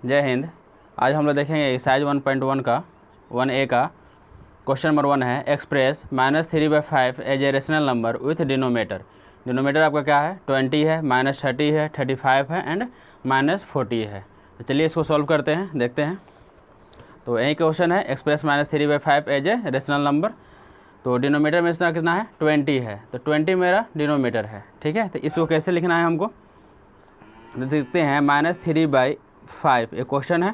जय हिंद। आज हम लोग देखेंगे एक्सरसाइज 1.1 का 1A का क्वेश्चन नंबर 1 है। Express -3/5 as a rational number with denominator. Denominator आपका क्या है, 20 है, -30 है, 35 है एंड -40 है। तो चलिए इसको सॉल्व करते हैं, देखते हैं। तो यही क्वेश्चन है, express -3/5 as a rational number. तो डिनोमीटर में इसका कितना है, 20 है, तो 20 मेरा डिनोमीटर है। ठीक है, तो इसको कैसे लिखना है हमको, तो देखते हैं। -3/5 एक क्वेश्चन है,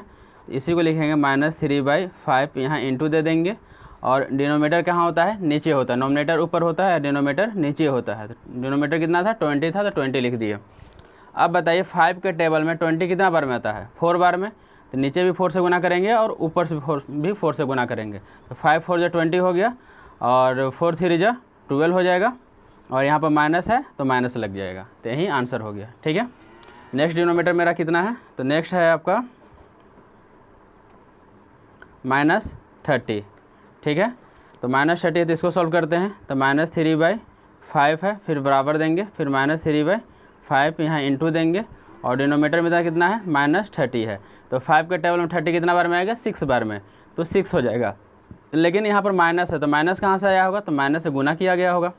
तो इसी को लिखेंगे -3/5, यहाँ इंटू दे देंगे। और डिनोमीटर कहाँ होता है, नीचे होता है। नोमिनेटर ऊपर होता है, डिनोमीटर नीचे होता है। तो डिनोमीटर कितना था, 20 था, तो 20 लिख दिए। अब बताइए 5 के टेबल में 20 कितना बार में आता है, 4 बार में। तो नीचे भी 4 से गुना करेंगे और ऊपर से 4 से गुना करेंगे। तो 5 4 जो 20 हो गया, और 4 3 जो 12 हो जाएगा, और यहाँ पर माइनस है तो माइनस लग जाएगा। तो यही आंसर हो गया। ठीक है, नेक्स्ट डिनोमीटर मेरा कितना है, तो नेक्स्ट है आपका -30। ठीक है, तो -30 है, तो इसको सॉल्व करते हैं। तो -3/5 है, फिर बराबर देंगे, फिर -3/5 यहाँ इंटू देंगे, और डिनोमीटर में कितना है, -30 है। तो 5 के टेबल में 30 कितना बार में आएगा, 6 बार में, तो 6 हो जाएगा। लेकिन यहाँ पर माइनस है, तो माइनस कहाँ से आया होगा, तो माइनस से गुना किया गया होगा।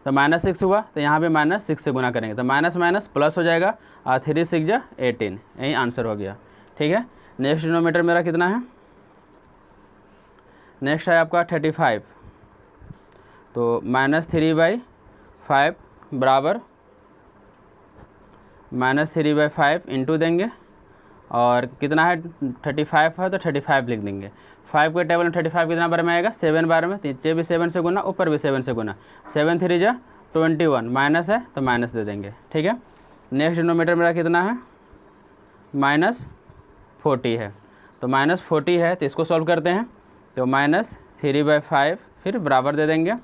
तो -6 हुआ, तो यहाँ पे -6 से गुना करेंगे, तो माइनस माइनस प्लस हो जाएगा, और 3 6 जा 18, यही आंसर हो गया। ठीक है, नेक्स्ट डिनोमीटर मेरा कितना है, नेक्स्ट है आपका 35। तो -3/5 बराबर -3/5 इंटू देंगे, और कितना है 35 है, तो 35 लिख देंगे। 5 के टेबल में 35 कितना बार में आएगा, 7 बार में। नीचे भी 7 से गुना, ऊपर भी 7 से गुना। 7 3 जा 21, माइनस है तो माइनस दे देंगे। ठीक है, नेक्स्ट डिनोमीटर मेरा कितना है, -40 है। तो -40 है, तो इसको सॉल्व करते हैं। तो -3/5 फिर बराबर दे देंगे,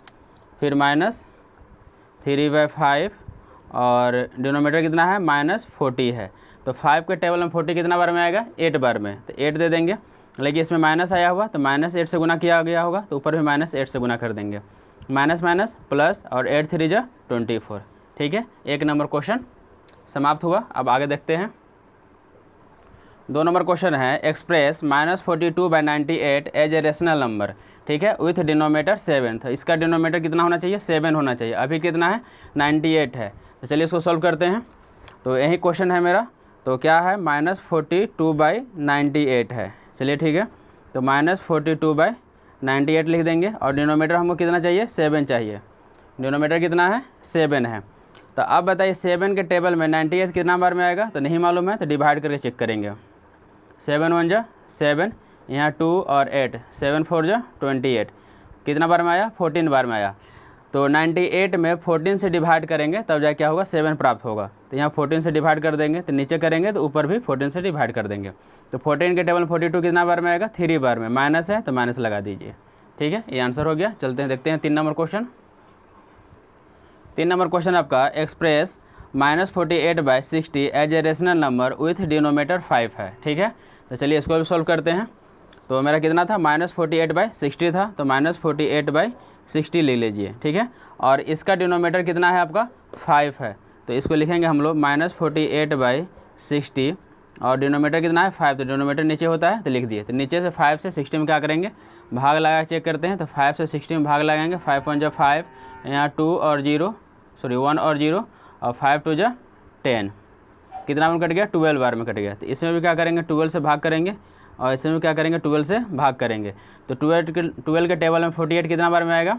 फिर -3/5, और डिनोमीटर कितना है, -40 है। तो 5 के टेबल में 40 कितना बार में आएगा, 8 बार में, तो 8 दे देंगे। लेकिन इसमें माइनस आया हुआ, तो -8 से गुना किया गया होगा, तो ऊपर भी -8 से गुना कर देंगे। माइनस माइनस प्लस, और 8 3 जा 24। ठीक है, 1 नंबर क्वेश्चन समाप्त हुआ। अब आगे देखते हैं। 2 नंबर क्वेश्चन है, express -42/98 as a rational number. ठीक है, विथ डिनोमीटर 7। तो इसका डिनोमीटर कितना होना चाहिए, 7 होना चाहिए। अभी कितना है, 98 है। तो चलिए इसको सॉल्व करते हैं। तो यही क्वेश्चन है मेरा। तो क्या है, -42/98 है। चलिए ठीक है, तो -42/98 लिख देंगे, और डिनोमीटर हमको कितना चाहिए, 7 चाहिए। डिनोमीटर कितना है, 7 है। तो अब बताइए 7 के टेबल में 98 कितना बार में आएगा, तो नहीं मालूम है, तो डिवाइड करके चेक करेंगे। 7 1 जा 7, यहाँ 2 और 8, 7 4 जा 28, कितना बार में आया, 14 बार में आया। तो 98 में 14 से डिवाइड करेंगे, तब जाके क्या होगा, 7 प्राप्त होगा। तो यहाँ 14 से डिवाइड कर देंगे, तो नीचे करेंगे तो ऊपर भी 14 से डिवाइड कर देंगे। तो 14 के टेबल में 42 कितना बार में आएगा, 3 बार में। माइनस है तो माइनस लगा दीजिए। ठीक है, ये आंसर हो गया। चलते हैं, देखते हैं 3 नंबर क्वेश्चन। 3 नंबर क्वेश्चन आपका, express -48/60 as a rational number with denominator 5 है। ठीक है, तो चलिए इसको भी सॉल्व करते हैं। तो मेरा कितना था, -48/60 था, तो -48/60 ले लीजिए। ठीक है, और इसका डिनोमीटर कितना है आपका, 5 है। तो इसको लिखेंगे हम लोग -48/60, और डिनोमीटर कितना है, 5। तो डिनोमीटर नीचे होता है, तो लिख दिए। तो नीचे से 5 से 60 में क्या करेंगे, भाग लगा चेक करते हैं। तो 5 से 60 में भाग लगाएंगे। 5 1 जा 5, यहाँ 2 और 0, सॉरी 1 और 0, और 5 2 जा 10, कितना बार में कट गया, 12 बार में कट गया। तो इसमें भी क्या करेंगे, 12 से भाग करेंगे, और इसमें भी क्या करेंगे, 12 से भाग करेंगे। तो 12 के टेबल में 48 कितना बार में आएगा,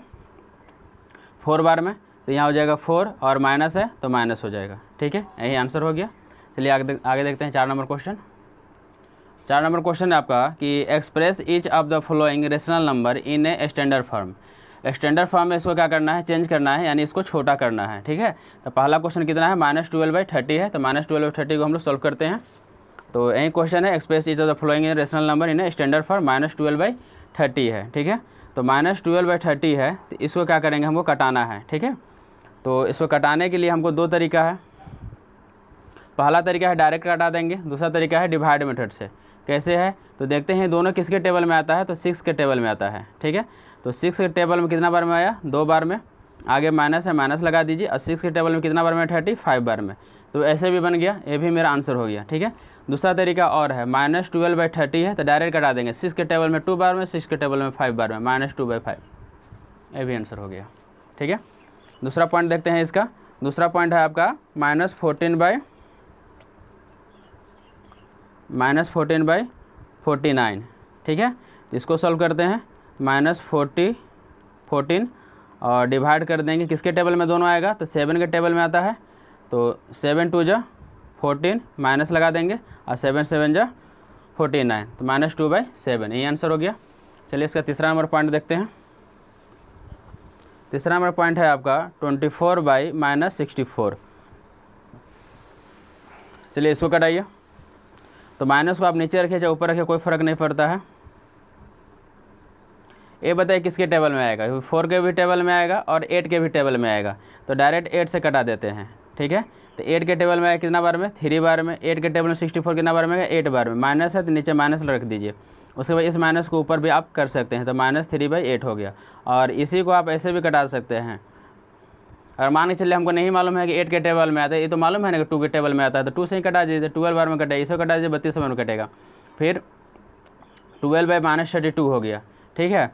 4 बार में। तो यहाँ हो जाएगा 4, और माइनस है तो माइनस हो जाएगा। ठीक है, यही आंसर हो गया। चलिए आगे देखते हैं 4 नंबर क्वेश्चन। 4 नंबर क्वेश्चन है आपका कि express each of the following rational number in a standard form. Standard form में इसको क्या करना है, चेंज करना है, यानी इसको छोटा करना है। ठीक है, तो पहला क्वेश्चन कितना है, -12/30 है। तो -12/30 को हम लोग सॉल्व करते हैं। तो यही क्वेश्चन है, express each of the following rational number in a standard form, -12/30 है। ठीक है, तो -12/30 है, तो इसको क्या करेंगे, हमको कटाना है। ठीक है, तो इसको कटाने के लिए हमको 2 तरीका है। पहला तरीका है डायरेक्ट काटा देंगे, दूसरा तरीका है डिवाइड मेथड से। कैसे है, तो देखते हैं दोनों किसके टेबल में आता है, तो 6 के टेबल में आता है। ठीक है, तो 6 के टेबल में कितना बार में आया, 2 बार में। आगे माइनस है, माइनस लगा दीजिए, और 6 के टेबल में कितना बार में, 35 बार में। तो ऐसे भी बन गया, ये भी मेरा आंसर हो गया। ठीक है, दूसरा तरीका और है, -12/30 है तो डायरेक्ट कटा देंगे, 6 के टेबल में 2 बार में, 6 के टेबल में 5 बार में, -2/5, ये भी आंसर हो गया। ठीक है, दूसरा पॉइंट देखते हैं इसका। दूसरा पॉइंट है आपका -14/49। ठीक है, तो इसको सॉल्व करते हैं, -14 और डिवाइड कर देंगे, किसके टेबल में दोनों आएगा, तो 7 के टेबल में आता है, तो 7 2 जा 14 माइनस लगा देंगे और 7 7 जा 49, तो -2/7, यही आंसर हो गया। चलिए इसका तीसरा नंबर पॉइंट देखते हैं। तीसरा नंबर पॉइंट है आपका 24/-64। चलिए इसको कटाइए, तो माइनस को आप नीचे रखिए चाहे ऊपर रखिए, कोई फ़र्क नहीं पड़ता है। ये बताइए किसके टेबल में आएगा, 4 के भी टेबल में आएगा और 8 के भी टेबल में आएगा, तो डायरेक्ट 8 से कटा देते हैं। ठीक है, तो 8 के टेबल में आएगा कितना बार में, 3 बार में, 8 के टेबल में 64 कितना बार में आएगा, 8 बार में, माइनस है तो नीचे माइनस रख दीजिए, उसके बाद इस माइनस को ऊपर भी आप कर सकते हैं, तो -3/8 हो गया। और इसी को आप ऐसे भी कटा सकते हैं, अगर मान के चलिए हमको नहीं मालूम है कि 8 के टेबल में आता है, ये तो मालूम है ना कि 2 के टेबल में आता है, तो 2 से ही कटा दीजिए, 12 बार में कटाइए, इसे कटा दीजिए, 32 बार में कटेगा, फिर 12/-32 हो गया। ठीक है,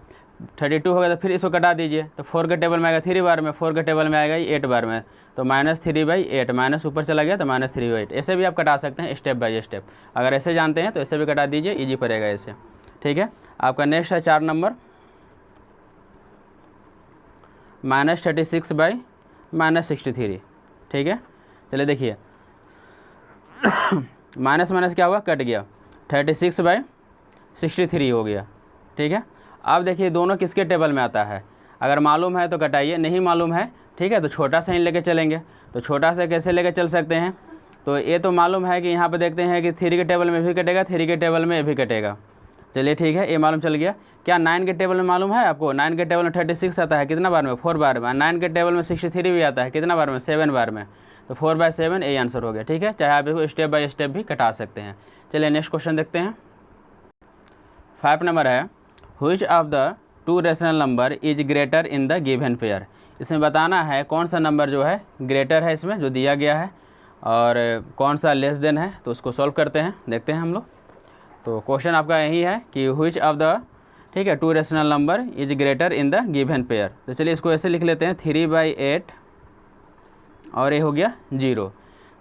32 हो गया, तो फिर इसको कटा दीजिए, तो 4 के टेबल में आएगा 3 बार में, 4 के टेबल में आएगा 8 बार में, तो -3/8, माइनस ऊपर चला गया तो -3/8। ऐसे भी आप कटा सकते हैं स्टेप बाय स्टेप, अगर ऐसे जानते हैं तो ऐसे भी कटा दीजिए, ईजी पड़ेगा ऐसे। ठीक है, आपका नेक्स्ट है 4 नंबर, -36/-63। ठीक है, चलिए देखिए माइनस माइनस क्या हुआ, कट गया, 36/63 हो गया। ठीक है, अब देखिए दोनों किसके टेबल में आता है, अगर मालूम है तो कटाइए, नहीं मालूम है ठीक है तो छोटा सा ही लेके चलेंगे। तो छोटा सा कैसे लेके चल सकते हैं, तो ये तो मालूम है कि यहाँ पे देखते हैं कि 3 के टेबल में भी कटेगा, 3 के टेबल में भी कटेगा। चलिए ठीक है, ये मालूम चल गया। क्या 9 के टेबल में मालूम है आपको, 9 के टेबल में 36 आता है कितना बार में, 4 बार में, 9 के टेबल में 63 भी आता है कितना बार में, 7 बार में, तो 4/7 यही आंसर हो गया। ठीक है, चाहे आप इसको स्टेप बाय स्टेप भी कटा सकते हैं। चलिए नेक्स्ट क्वेश्चन देखते हैं। 5 नंबर है, which of the 2 rational number is greater in the given pair. इसमें बताना है कौन सा नंबर जो है ग्रेटर है इसमें जो दिया गया है और कौन सा लेस देन है, तो उसको सॉल्व करते हैं, देखते हैं हम लोग। तो क्वेश्चन आपका यही है कि व्हिच ऑफ द, ठीक है, 2 rational number is greater in the given pair. तो चलिए इसको ऐसे लिख लेते हैं, 3/8 और ये हो गया 0।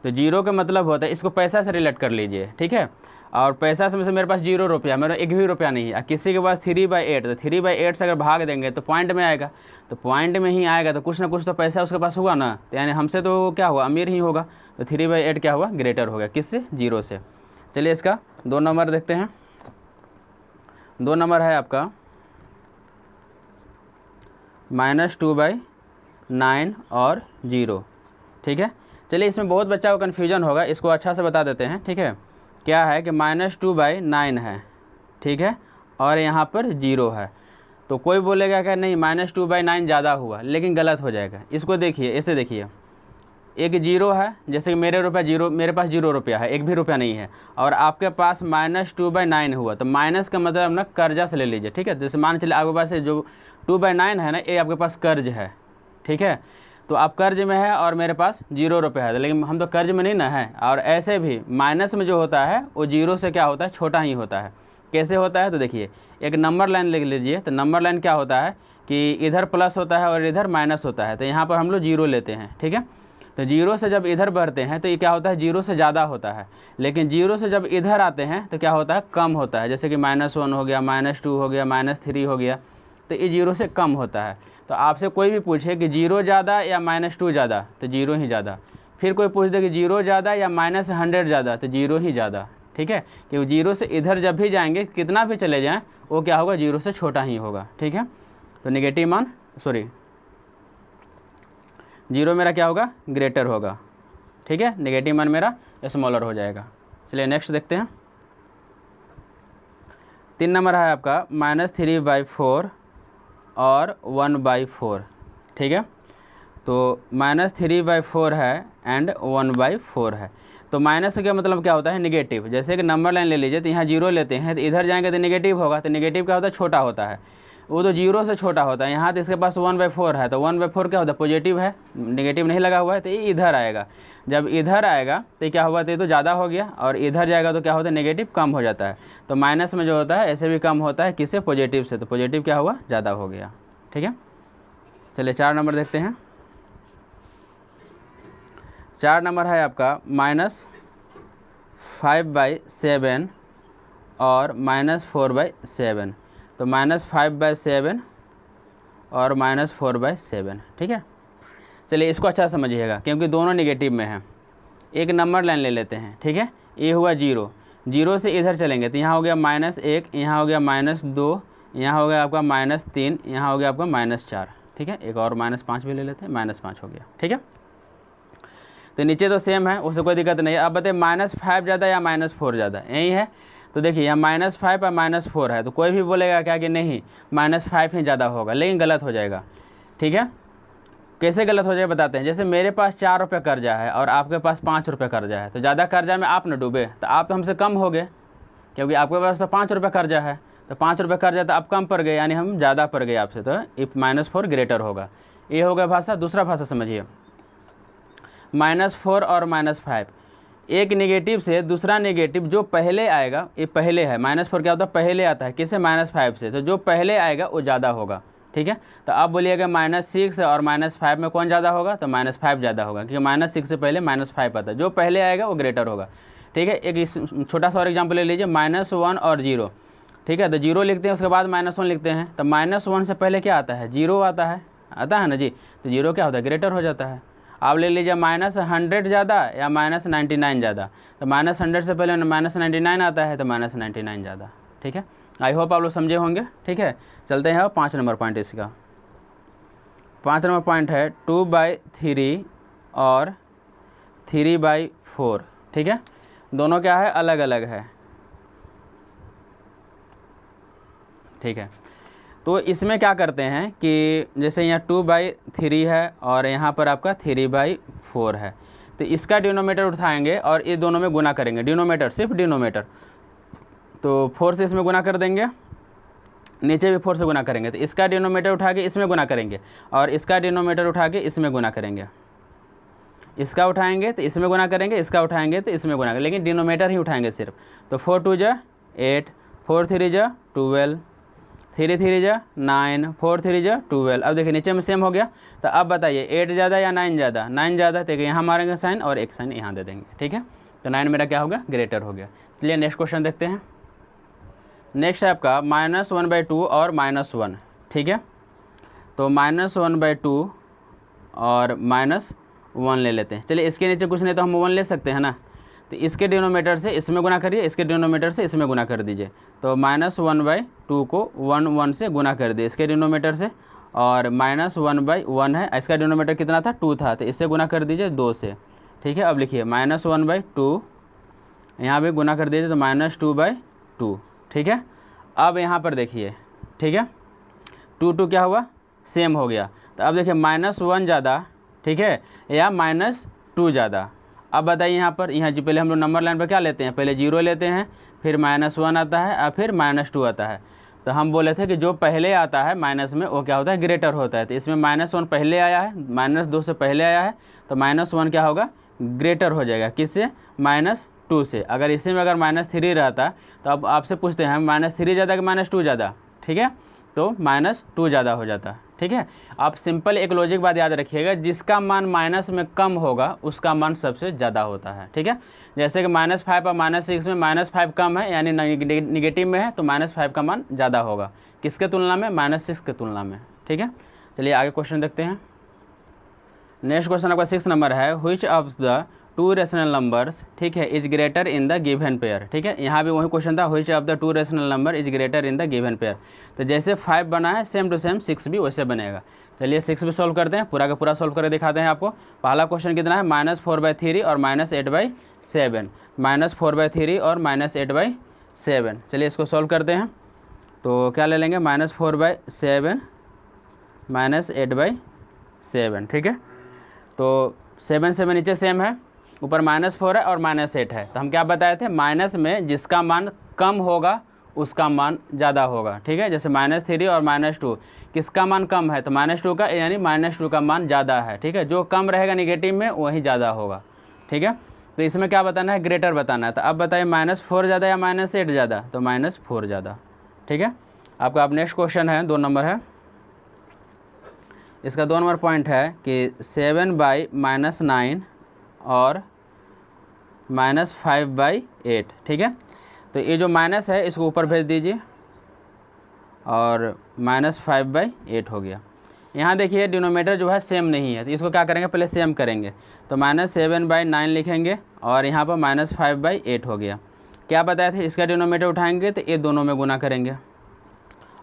तो 0 का मतलब होता है, इसको पैसा से रिलेट कर लीजिए। ठीक है, और पैसा से मेरे पास 0 रुपया, मेरा 1 भी रुपया नहीं है, किसी के पास 3/8, तो 3/8 से अगर भाग देंगे तो पॉइंट में आएगा, तो पॉइंट में ही आएगा तो कुछ ना कुछ तो पैसा उसके पास हुआ ना, तो यानी हमसे तो क्या हुआ, अमीर ही होगा। तो 3/8 क्या हुआ, ग्रेटर हो गया, किससे, 0 से। चलिए इसका 2 नंबर देखते हैं। 2 नंबर है आपका -2/9 और 0। ठीक है, चलिए इसमें बहुत बच्चा को कन्फ्यूजन होगा, इसको अच्छा से बता देते हैं। ठीक है, क्या है कि -2/9 है, ठीक है, और यहाँ पर 0 है, तो कोई बोलेगा कि नहीं -2/9 ज़्यादा हुआ, लेकिन गलत हो जाएगा। इसको देखिए, ऐसे देखिए, एक 0 है, जैसे कि मेरे पास 0 रुपया है, 1 भी रुपया नहीं है, और आपके पास -2/9 हुआ, तो माइनस का मतलब ना कर्जा से ले लीजिए। ठीक है, जैसे मान चलिए आपके पास जो 2/9 है ना, ये आपके पास कर्ज है। ठीक है, तो आप कर्ज में है और मेरे पास 0 रुपये है, लेकिन हम तो कर्ज में नहीं ना है। और ऐसे भी माइनस में जो होता है वो 0 से क्या होता है, छोटा ही होता है। कैसे होता है, तो देखिए एक नंबर लाइन लिख लीजिए, तो नंबर लाइन क्या होता है कि इधर प्लस होता है और इधर माइनस होता है, तो यहाँ पर हम लोग 0 लेते हैं। ठीक है, तो 0 से जब इधर बढ़ते हैं तो ये क्या होता है, 0 से ज़्यादा होता है, लेकिन 0 से जब इधर आते हैं तो क्या होता है, कम होता है। जैसे कि -1 हो गया, -2 हो गया, -3 हो गया, तो ये 0 से कम होता है। तो आपसे कोई भी पूछे कि 0 ज़्यादा या -2 ज़्यादा, तो 0 ही ज़्यादा। फिर कोई पूछ दे कि 0 ज़्यादा या -100 ज़्यादा, तो 0 ही ज़्यादा। ठीक है, क्योंकि 0 से इधर जब भी जाएंगे, कितना भी चले जाएं, वो क्या होगा, 0 से छोटा ही होगा। ठीक है, तो नेगेटिव मान, सॉरी 0 मेरा क्या होगा, ग्रेटर होगा। ठीक है, नेगेटिव मान मेरा स्मॉलर हो जाएगा। चलिए नेक्स्ट देखते हैं। 3 नंबर है आपका -3/4 और 1/4। ठीक है, तो -3/4 है एंड 1/4 है। तो माइनस का मतलब क्या होता है, नेगेटिव। जैसे कि नंबर लाइन ले लीजिए, तो यहाँ 0 लेते हैं, तो इधर जाएंगे तो नेगेटिव होगा, तो नेगेटिव क्या होता है, छोटा होता है। वो तो 0 से छोटा होता है। यहाँ तो इसके पास 1/4 है, तो 1/4 क्या होता है, पॉजिटिव है, नेगेटिव नहीं लगा हुआ है, तो ये इधर आएगा। जब इधर आएगा तो क्या हुआ, तो ये तो ज़्यादा हो गया, और इधर जाएगा तो क्या होता है, नेगेटिव कम हो जाता है। तो माइनस में जो होता है ऐसे भी कम होता है, किससे, पॉजिटिव से, तो पॉजिटिव क्या हुआ, ज़्यादा हो गया। ठीक है, चलिए 4 नंबर देखते हैं। 4 नंबर है आपका -5/7 और -4/7। तो -5/7 और -4/7। ठीक है, चलिए इसको अच्छा समझिएगा क्योंकि दोनों नेगेटिव में हैं। एक नंबर लाइन ले लेते हैं। ठीक है, ये हुआ 0, 0 से इधर चलेंगे तो यहाँ हो गया -1, यहाँ हो गया -2, यहाँ हो गया आपका -3, यहाँ हो गया आपका -4। ठीक है, एक और -5 भी ले लेते हैं, -5 हो गया। ठीक है, तो नीचे तो सेम है, उससे कोई दिक्कत नहीं है। अब बताइए -5 ज़्यादा या -4 ज़्यादा, यही है। तो देखिए यहाँ -5 और -4 है, तो कोई भी बोलेगा क्या कि नहीं -5 ही ज़्यादा होगा, लेकिन गलत हो जाएगा। ठीक है, कैसे गलत हो जाएगा बताते हैं। जैसे मेरे पास 4 रुपये कर्जा है और आपके पास 5 रुपये कर्जा है, तो ज़्यादा कर्जा में आप न डूबे, तो आप तो हमसे कम हो गए, क्योंकि आपके पास तो 5 रुपये कर्जा है, तो 5 रुपये कर्जा तो आप कम पड़ गए, यानी हम ज़्यादा पड़ गए आपसे, तो इफ -4 ग्रेटर होगा। ये हो गया भाषा। दूसरा भाषा समझिए, -4 और -5, एक नेगेटिव से दूसरा नेगेटिव जो पहले आएगा, ये पहले है। -4 क्या होता है, पहले आता है, किससे, -5 से, तो जो पहले आएगा वो ज़्यादा होगा। ठीक है, तो आप बोलिएगा -6 और -5 में कौन ज़्यादा होगा, तो -5 ज़्यादा होगा, क्योंकि -6 से पहले -5 आता है, जो पहले आएगा वो ग्रेटर होगा। ठीक है, एक छोटा सा और एग्जाम्पल ले लीजिए, -1 और 0। ठीक है, तो 0 लिखते हैं, उसके बाद -1 लिखते हैं, तो -1 से पहले क्या आता है, 0 आता है ना जी, तो 0 क्या होता है, ग्रेटर हो जाता है। आप ले लीजिए -100 ज़्यादा या -99 ज़्यादा, तो -100 से पहले -99 आता है, तो -99 ज़्यादा। ठीक है, आई होप आप लोग समझे होंगे। ठीक है, चलते हैं 5 नंबर पॉइंट इसका। 5 नंबर पॉइंट है 2/3 और 3/4। ठीक है, दोनों क्या है, अलग अलग है। ठीक है, तो इसमें क्या करते हैं कि जैसे यहाँ 2/3 है और यहाँ पर आपका 3/4 है, तो इसका डिनोमीटर उठाएंगे और ये दोनों में गुना करेंगे, डिनोमीटर, सिर्फ डिनोमीटर। तो 4 से इसमें गुना कर देंगे, नीचे भी 4 से गुना करेंगे, तो इसका डिनोमीटर उठा के इसमें गुना करेंगे और इसका डिनोमीटर उठा के इसमें गुना करेंगे। इसका उठाएंगे तो इसमें गुना करेंगे, इसका उठाएंगे तो इसमें गुना करेंगे, लेकिन डिनोमीटर ही उठाएंगे सिर्फ। तो 4 2 जा 8, 4 3 जा 12, 3 3 जा 9, 4 3 जा 12। अब देखिए नीचे में सेम हो गया, तो अब बताइए 8 ज़्यादा या 9 ज़्यादा, 9 ज़्यादा, तो यहाँ मारेंगे साइन और एक साइन यहाँ दे देंगे। ठीक है, तो 9 मेरा क्या होगा, ग्रेटर हो गया। चलिए नेक्स्ट क्वेश्चन देखते हैं। नेक्स्ट है आपका -1/2 और -1। ठीक है, तो -1/2 और -1 ले लेते हैं। चलिए इसके नीचे कुछ नहीं तो हम 1 ले सकते हैं ना, तो इसके डिनोमीटर से इसमें गुना करिए, इसके डिनोमीटर से इसमें गुना कर दीजिए। तो -1/2 को 1 से गुना कर दिए इसके डिनोमीटर से, और -1/1 है, इसका डिनोमीटर कितना था, 2 था, तो इससे गुना कर दीजिए 2 से। ठीक है, अब लिखिए -1/2, यहाँ भी गुना कर दीजिए तो -2/2। ठीक है, अब यहाँ पर देखिए, ठीक है, 2 क्या हुआ, सेम हो गया। तो अब देखिए -1 ज़्यादा, ठीक है, या -2 ज़्यादा। अब बताइए यहाँ पर, यहाँ जी पहले हम लोग नंबर लाइन पर क्या लेते हैं, पहले 0 लेते हैं, फिर -1 आता है और फिर -2 आता है। तो हम बोले थे कि जो पहले आता है माइनस में वो क्या होता है, ग्रेटर होता है। तो इसमें -1 पहले आया है, -2 से पहले आया है, तो -1 क्या होगा, ग्रेटर हो जाएगा, किससे, -2 से। अगर इसी में अगर -3 रहता तो अब आपसे पूछते हैं -3 ज़्यादा कि -2 ज़्यादा, ठीक है, तो -2 ज़्यादा हो जाता। ठीक है, आप सिंपल एक लॉजिक बात याद रखिएगा, जिसका मान माइनस में कम होगा उसका मान सबसे ज़्यादा होता है। ठीक है, जैसे कि -5 और -6 में -5 कम है, यानी निगेटिव में है, तो -5 का मान ज़्यादा होगा, किसके तुलना में, -6 के तुलना में। ठीक है, चलिए आगे क्वेश्चन देखते हैं। नेक्स्ट क्वेश्चन आपका 6 नंबर है, which of the 2 rational numbers, ठीक है, is greater in the given pair. ठीक है, यहाँ भी वही क्वेश्चन था, which of the 2 rational number is greater in the given pair. तो जैसे 5 बना है सेम टू सेम 6 भी वैसे बनेगा। चलिए 6 भी सॉल्व करते हैं, पूरा का पूरा सॉल्व करके दिखाते हैं आपको। पहला क्वेश्चन कितना है, -4/3 और -8/7, -4/3 और -8/7। चलिए इसको सॉल्व करते हैं। तो क्या ले लेंगे, -4/7 -8/7। ठीक है, तो 7 7 नीचे सेम है, ऊपर -4 है और -8 है। तो हम क्या बताए थे, माइनस में जिसका मान कम होगा उसका मान ज़्यादा होगा। ठीक है, जैसे -3 और -2 किसका मान कम है, तो -2 का, यानी -2 का मान ज़्यादा है। ठीक है, जो कम रहेगा निगेटिव में वही ज़्यादा होगा। ठीक है, तो इसमें क्या बताना है, ग्रेटर बताना है। तो अब बताइए -4 ज़्यादा या -8 ज़्यादा, तो -4 ज़्यादा। ठीक है, आपका अब नेक्स्ट क्वेश्चन है 2 नंबर है, इसका 2 नंबर पॉइंट है कि 7/-9 और -5/8। ठीक है, तो ये जो माइनस है इसको ऊपर भेज दीजिए और -5/8 हो गया। यहाँ देखिए डिनोमीटर जो है सेम नहीं है, तो इसको क्या करेंगे, पहले सेम करेंगे। तो -7/9 लिखेंगे और यहाँ पर -5/8 हो गया। क्या बताया था, इसका डिनोमीटर उठाएंगे तो ये दोनों में गुना करेंगे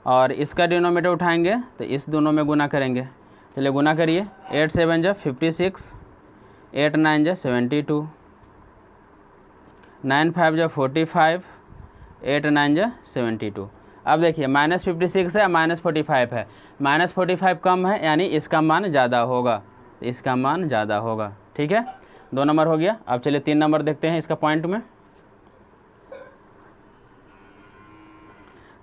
और इसका डिनोमीटर उठाएंगे तो इस दोनों में गुना करेंगे। चलिए गुना करिए, 8 7 जा 56, 8 9 जा 72, 9 5 जा 45, 8 9 जा 72। अब देखिए -56 है, -45 है, -45 कम है यानी इसका मान ज़्यादा होगा, तो इसका मान ज़्यादा होगा। ठीक है, 2 नंबर हो गया। अब चलिए 3 नंबर देखते हैं इसका पॉइंट में।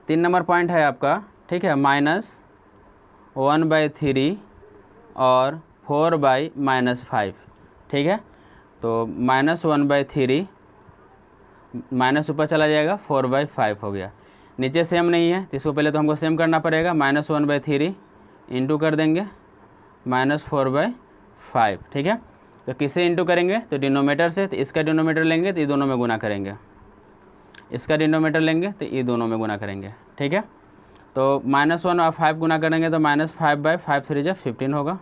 3 नंबर पॉइंट है आपका, ठीक है, -1/3 और 4/-5। ठीक है, तो -1/3 माइनस ऊपर चला जाएगा, 4/5 हो गया। नीचे सेम नहीं है तो इसको पहले तो हमको सेम करना पड़ेगा, -1/3 इंटू कर देंगे -4/5। ठीक है, तो किससे इंटू करेंगे, तो डिनोमीटर से, तो इसका डिनोमीटर लेंगे तो ये दोनों में गुना करेंगे, इसका डिनोमीटर लेंगे तो ये दोनों में गुना करेंगे। ठीक है, तो -1 और 5 गुना करेंगे तो -5/5 3 जा 15 होगा,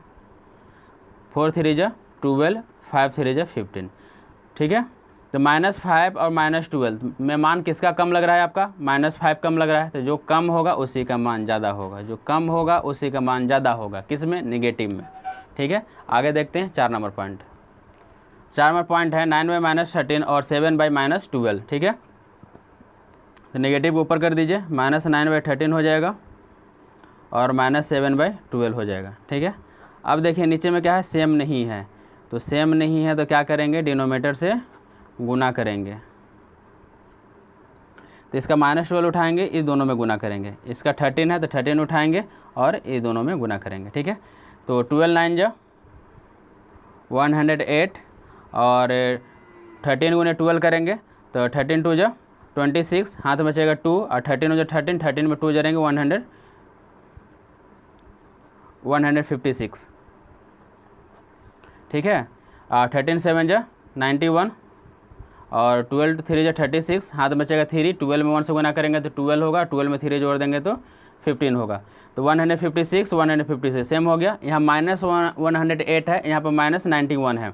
4 3 जा 12, 5 3 जा 15। ठीक है, तो -5 और -12 में मान किसका कम लग रहा है, आपका -5 कम लग रहा है, तो जो कम होगा उसी का मान ज़्यादा होगा, जो कम होगा उसी का मान ज़्यादा होगा, किस में, निगेटिव में। ठीक है, आगे देखते हैं 4 नंबर पॉइंट। 4 नंबर पॉइंट है 9/-13 और 7/-12। ठीक है, तो नेगेटिव ऊपर कर दीजिए, -9/13 हो जाएगा और -7/12 हो जाएगा। ठीक है, अब देखिए नीचे में क्या है, सेम नहीं है, तो सेम नहीं है तो क्या करेंगे, डिनोमीटर से गुना करेंगे। तो इसका -12 उठाएंगे, इस दोनों में गुना करेंगे। इसका 13 है तो 13 उठाएंगे और ये दोनों में गुना करेंगे। ठीक है, तो 12 9 जा 108 और 13 गुने 12 करेंगे तो 13 2 जा 26, हाथ में बचेगा 2 और 13 हो जा 13, 13 में 2 जरेंगे 156। ठीक है, 13 7 जा 91 और 12 3 जा 36, हाथ में बचेगा 3, 12 में 1 से गुना करेंगे तो 12 होगा, 12 में 3 जोड़ देंगे तो 15 होगा। तो 156 156 सेम हो गया। यहाँ -108 है, यहाँ पर -91 है,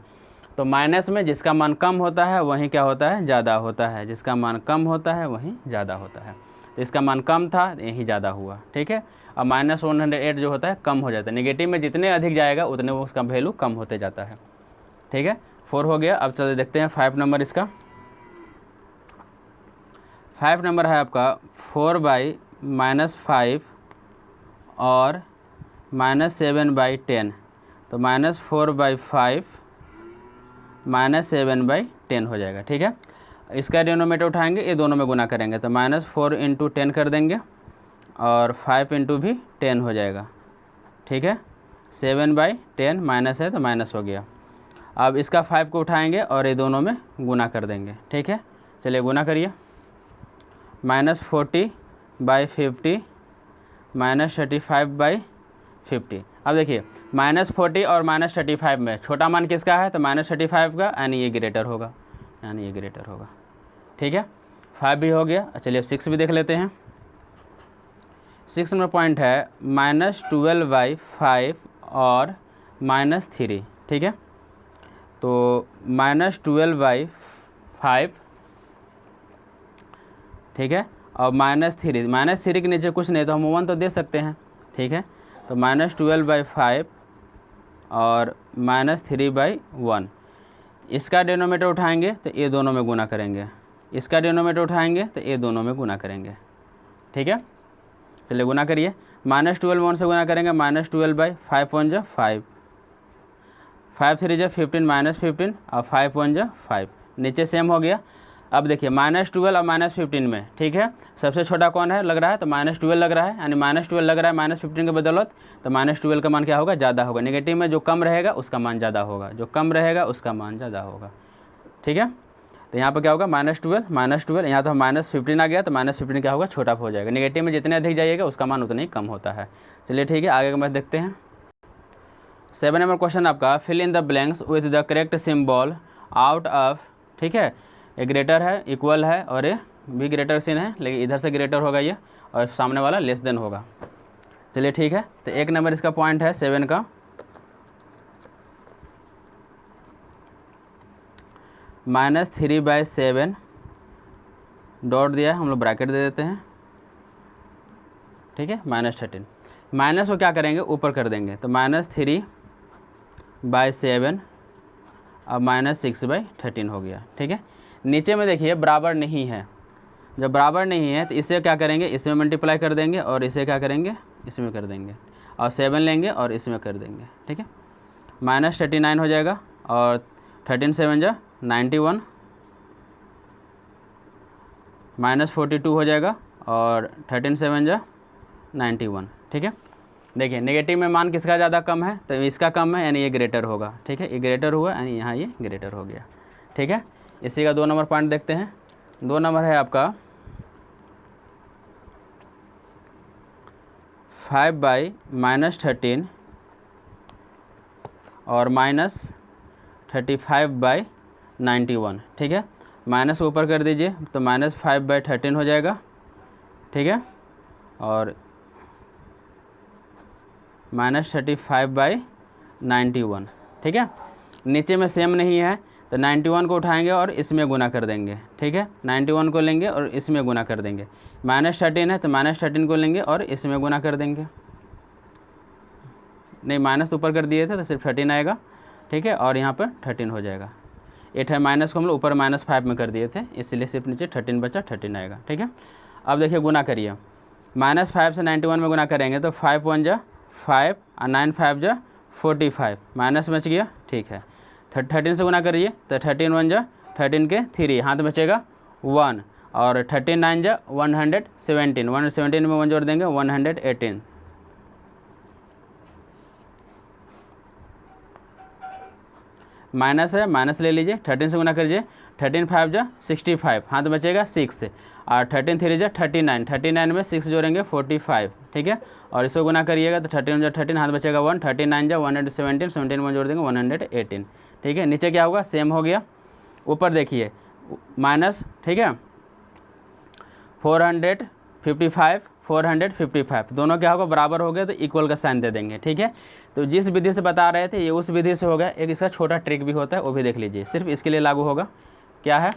तो माइनस में जिसका मान कम होता है वहीं क्या होता है, ज़्यादा होता है, जिसका मान कम होता है वहीं ज़्यादा होता है। तो इसका मान कम था, यही ज़्यादा हुआ। ठीक है, अब -108 जो होता है कम हो जाता है, नेगेटिव में जितने अधिक जाएगा उतने वो उसका वैल्यू कम होते जाता है। ठीक है, 4 हो गया। अब चलिए देखते हैं 5 नंबर इसका। 5 नंबर है आपका 4/-5 और -7/10, तो -4/5 -7/10 हो जाएगा। ठीक है, इसका डिनोमीटर उठाएंगे, ये दोनों में गुना करेंगे तो -4 × 10 कर देंगे और 5 × भी 10 हो जाएगा। ठीक है, 7/10 माइनस है तो माइनस हो गया। अब इसका 5 को उठाएंगे और ये दोनों में गुना कर देंगे। ठीक है, चलिए गुना करिए, -40/50 -35/50। अब देखिए -40 और -35 में छोटा मान किसका है, तो -35 का, यानी ये ग्रेटर होगा, यानी ये ग्रेटर होगा। ठीक है, 5 भी हो गया। चलिए अब 6 भी देख लेते हैं। 6 नंबर पॉइंट है -12/5 और -3। ठीक है, तो -12/5, ठीक है, और -3 के नीचे कुछ नहीं तो हम 1 तो दे सकते हैं। ठीक है, तो -12/5 और -3/1, इसका डिनोमीटर उठाएंगे तो ये दोनों में गुना करेंगे, इसका डिनोमीटर उठाएंगे तो ये दोनों में गुना करेंगे। ठीक है, चलिए गुना करिए, -12 1 से गुना करेंगे, -12/5 1 जा 5, 5 3 जा 15 -15 और 5 1 जा 5, नीचे सेम हो गया। अब देखिए -12 और -15 में, ठीक है, सबसे छोटा कौन है लग रहा है, तो -12 लग रहा है, यानी -12 लग रहा है -15 के बदौलत, तो -12 का मान क्या होगा, ज़्यादा होगा। नेगेटिव में जो कम रहेगा उसका मान ज़्यादा होगा, जो कम रहेगा उसका मान ज़्यादा होगा, ठीक है। तो यहाँ पर क्या होगा, -12 यहाँ तो -15 आ गया, तो -15 क्या होगा, छोटा हो जाएगा। नेगेटिव में जितने अधिक जाइएगा उसका मान उतना ही कम होता है। चलिए ठीक है, आगे का मैथ देखते हैं। 7 नंबर क्वेश्चन आपका, fill in the blanks with the correct symbol out of, ठीक है, ए ग्रेटर है, इक्वल है और ए भी ग्रेटर सिन है, लेकिन इधर से ग्रेटर होगा ये और सामने वाला लेस देन होगा। चलिए ठीक है, तो 1 नंबर इसका पॉइंट है 7 का, -3/7 डॉट दिया है, हम लोग ब्रैकेट दे देते हैं, ठीक है, -13 माइनस को क्या करेंगे, ऊपर कर देंगे, तो -3/7 अब -6/13 हो गया, ठीक है। नीचे में देखिए बराबर नहीं है, जब बराबर नहीं है तो इसे क्या करेंगे, इसमें मल्टीप्लाई कर देंगे और इसे क्या करेंगे, इसमें कर देंगे और 7 लेंगे और इसमें कर देंगे, ठीक है। -39 हो जाएगा और 13 7 जा 91, -42 हो जाएगा और 13 7 जा 91, ठीक है। देखिए नेगेटिव में मान किसका ज़्यादा कम है, तो इसका कम है, यानी ये ग्रेटर होगा, ठीक है, ये ग्रेटर हुआ यानी यहाँ ये ग्रेटर हो गया, ठीक है। इसी का 2 नंबर पॉइंट देखते हैं। 2 नंबर है आपका 5/-13 और -35/91, ठीक है। माइनस ऊपर कर दीजिए तो -5/13 हो जाएगा, ठीक है, और -35/91, ठीक है। नीचे में सेम नहीं है तो 91 को उठाएंगे और इसमें गुना कर देंगे, ठीक है, 91 को लेंगे और इसमें गुना कर देंगे। -13 है तो -13 को लेंगे और इसमें गुना कर देंगे, नहीं माइनस ऊपर कर दिए थे तो सिर्फ 13 आएगा, ठीक है, और यहाँ पर 13 हो जाएगा। 8 है, माइनस को हम लोग ऊपर -5 में कर दिए थे, इसलिए सिर्फ नीचे 13 बचा, 13 आएगा, ठीक है। अब देखिए गुना करिए, -5 से 91 में गुना करेंगे तो 5 1 जा 5 और 9 5 जा 45, माइनस बच गया, ठीक है। 13 से गुना करिए तो 13 1 जा 13 के 3, हाथ बचेगा 1 और 13 9 जा 117, 117 में 1 जोड़ देंगे 118, माइनस है, माइनस ले लीजिए, 13 से गुना करिए, 13 5 जा 65, हाथ बचेगा 6 और 13 3 जा 39, 39 में 6 जोड़ेंगे 45, ठीक है, और इसको गुना करिएगा तो 13 जा 13, हाथ बचेगा 1, 39 जा 117, 17 में जोड़ देंगे 118, ठीक है। नीचे क्या होगा, सेम हो गया। ऊपर देखिए माइनस, ठीक है, 455 455 दोनों क्या होगा, बराबर हो गए तो इक्वल का साइन दे देंगे, ठीक है। तो जिस विधि से बता रहे थे ये उस विधि से हो गया। एक इसका छोटा ट्रिक भी होता है, वो भी देख लीजिए, सिर्फ इसके लिए लागू होगा। क्या है,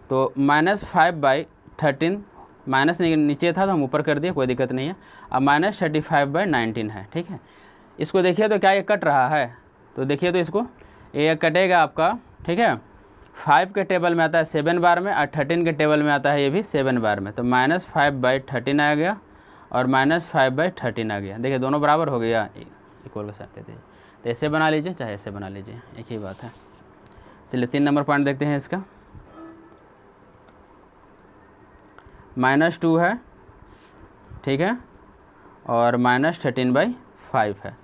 तो -5/13, माइनस नीचे था तो हम ऊपर कर दिए, कोई दिक्कत नहीं है। अब -35/19 है, ठीक है। इसको देखिए तो क्या ये कट रहा है, तो देखिए तो इसको ये कटेगा आपका, ठीक है। 5 के टेबल में आता है 7 बार में और 13 के टेबल में आता है ये भी 7 बार में, तो -5/13 आ गया और -5/13 आ गया। देखिए दोनों बराबर हो गया, इक्वल के साथ देते हैं, तो ऐसे बना लीजिए चाहे ऐसे बना लीजिए, एक ही बात है। चलिए 3 नंबर पॉइंट देखते हैं इसका। -2 है, ठीक है, और -13/5 है।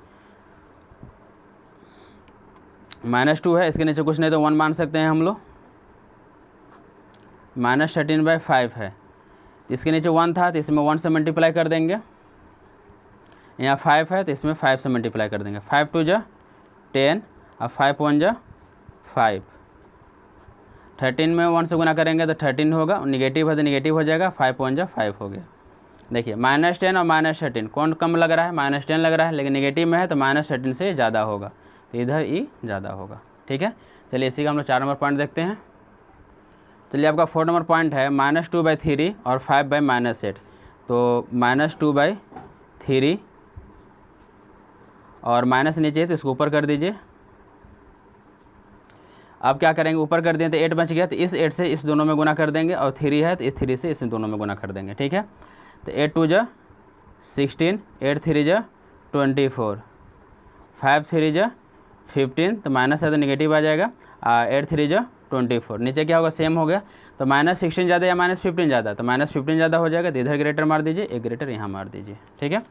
-2 है, इसके नीचे कुछ नहीं तो 1 मान सकते हैं हम लोग। -13/5 है, इसके नीचे 1 था तो इसमें 1 से मल्टीप्लाई कर देंगे। यहाँ 5 है तो इसमें 5 से मल्टीप्लाई कर देंगे। 5 2 जा 10 और 5 1 जा 5। 13 में 1 से गुना करेंगे तो 13 होगा, निगेटिव है तो निगेटिव हो जाएगा, 5 1 जा 5 हो गया। देखिए -10 और -13 कौन कम लग रहा है, -10 लग रहा है, लेकिन निगेटिव में है तो -13 से ज़्यादा होगा, तो इधर ही ज़्यादा होगा, ठीक है। चलिए इसी का हम लोग 4 नंबर पॉइंट देखते हैं। चलिए आपका 4 नंबर पॉइंट है -2/3 और 5/-8, तो -2/3 और माइनस नीचे है तो इसको ऊपर कर दीजिए। अब क्या करेंगे, ऊपर कर दिए तो 8 बच गया, तो इस 8 से इस दोनों में गुना कर देंगे और 3 है तो इस 3 से इस दोनों में गुना कर देंगे, ठीक है। तो 8 2 जा 16, 8 3 जा 24, 5 3 जा 15, तो माइनस है तो निगेटिव आ जाएगा, 8 3 जा 24, नीचे क्या होगा, सेम हो गया। तो -16 ज़्यादा या -15 ज़्यादा, तो -15 ज़्यादा हो जाएगा, तो इधर ग्रेटर मार दीजिए, एक ग्रेटर यहाँ मार दीजिए, ठीक है।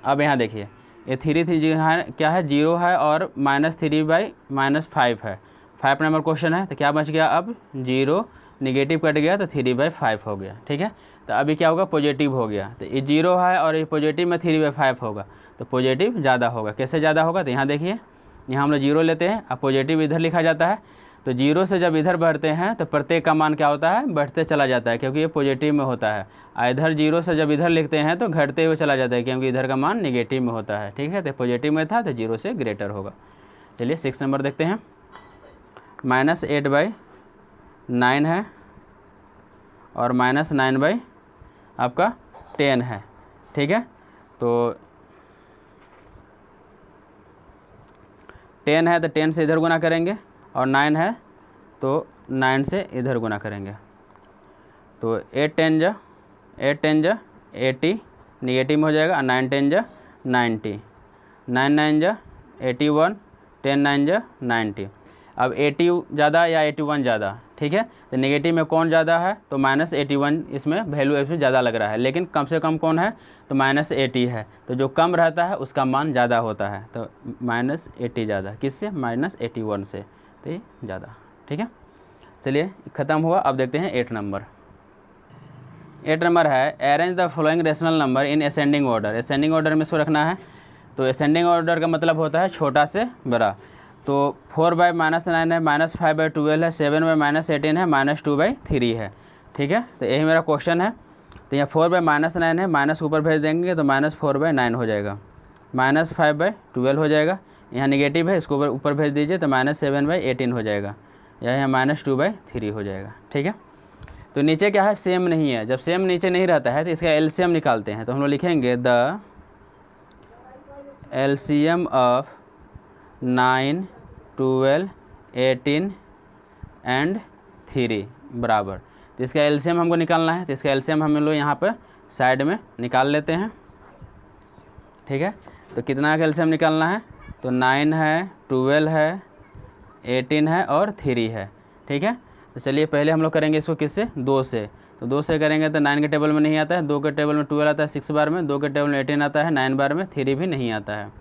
अब यहाँ देखिए ये 3 3 यहाँ क्या है 0 है और -3/-5 है, 5 नंबर क्वेश्चन है, तो क्या बच गया अब 0, निगेटिव कट गया तो 3/5 हो गया, ठीक है। तो अभी क्या होगा पॉजिटिव हो गया, तो ये 0 है और ये पॉजिटिव में 3/5 होगा, तो पॉजिटिव ज़्यादा होगा। कैसे ज़्यादा होगा, तो यहाँ देखिए यहाँ हम लोग 0 लेते हैं, अब पॉजिटिव इधर लिखा जाता है, तो 0 से जब इधर बढ़ते हैं तो प्रत्येक का मान क्या होता है बढ़ते चला जाता है, क्योंकि ये पॉजिटिव में होता है। इधर 0 से जब इधर लिखते हैं तो घटते हुए चला जाता है, क्योंकि इधर का मान निगेटिव में होता है, ठीक है। तो पॉजिटिव में था तो 0 से ग्रेटर होगा। चलिए 6 नंबर देखते हैं। -8/9 है और -9 आपका 10 है, ठीक है। तो 10 है तो 10 से इधर गुना करेंगे, और 9 है तो 9 से इधर गुना करेंगे, तो 8 10 जा 80, निगेटिव में हो जाएगा, और 9 10 जा 90, 9 9 जा 81, 10 9 जा 90। अब 80 ज़्यादा या 81 ज़्यादा, ठीक है। तो नेगेटिव में कौन ज़्यादा है, तो -81 इसमें वैल्यू इसमें ज़्यादा लग रहा है, लेकिन कम से कम कौन है, तो -80 है। तो जो कम रहता है उसका मान ज़्यादा होता है, तो -80 ज़्यादा किससे, -81 से, तो ये ज़्यादा, ठीक है। चलिए ख़त्म हुआ। अब देखते हैं 8 नंबर। 8 नंबर है arrange the following rational number in ascending order. Ascending order में इसको रखना है, तो असेंडिंग ऑर्डर का मतलब होता है छोटा से बड़ा। तो 4/-9 है, -5/12 है, 7/-18 है, -2/3 है, ठीक है। तो यही मेरा क्वेश्चन है। तो यहाँ 4/-9 है, माइनस ऊपर भेज देंगे तो -4/9 हो जाएगा, -5/12 हो जाएगा। यहाँ निगेटिव है, इसको ऊपर भेज दीजिए तो -7/18 हो जाएगा, या यहाँ -2/3 हो जाएगा, ठीक है। तो नीचे क्या है, सेम नहीं है। जब सेम नीचे नहीं रहता है तो इसका एलसीएम निकालते हैं। तो हम लोग लिखेंगे द एलसीएम ऑफ 9, 12, 18 एंड 3 बराबर। तो इसका एलसीएम हमको निकालना है, तो इसका एलसीएम हम लोग यहाँ पर साइड में निकाल लेते हैं, ठीक है। तो कितना का एलसीएम निकालना है, तो 9 है, 12 है, 18 है और 3 है, ठीक है। तो चलिए पहले हम लोग करेंगे इसको किससे, 2 से। तो 2 से करेंगे तो 9 के टेबल में नहीं आता है, 2 के टेबल में 12 आता है 6 बार में, 2 के टेबल में 18 आता है 9 बार में, 3 भी नहीं आता है।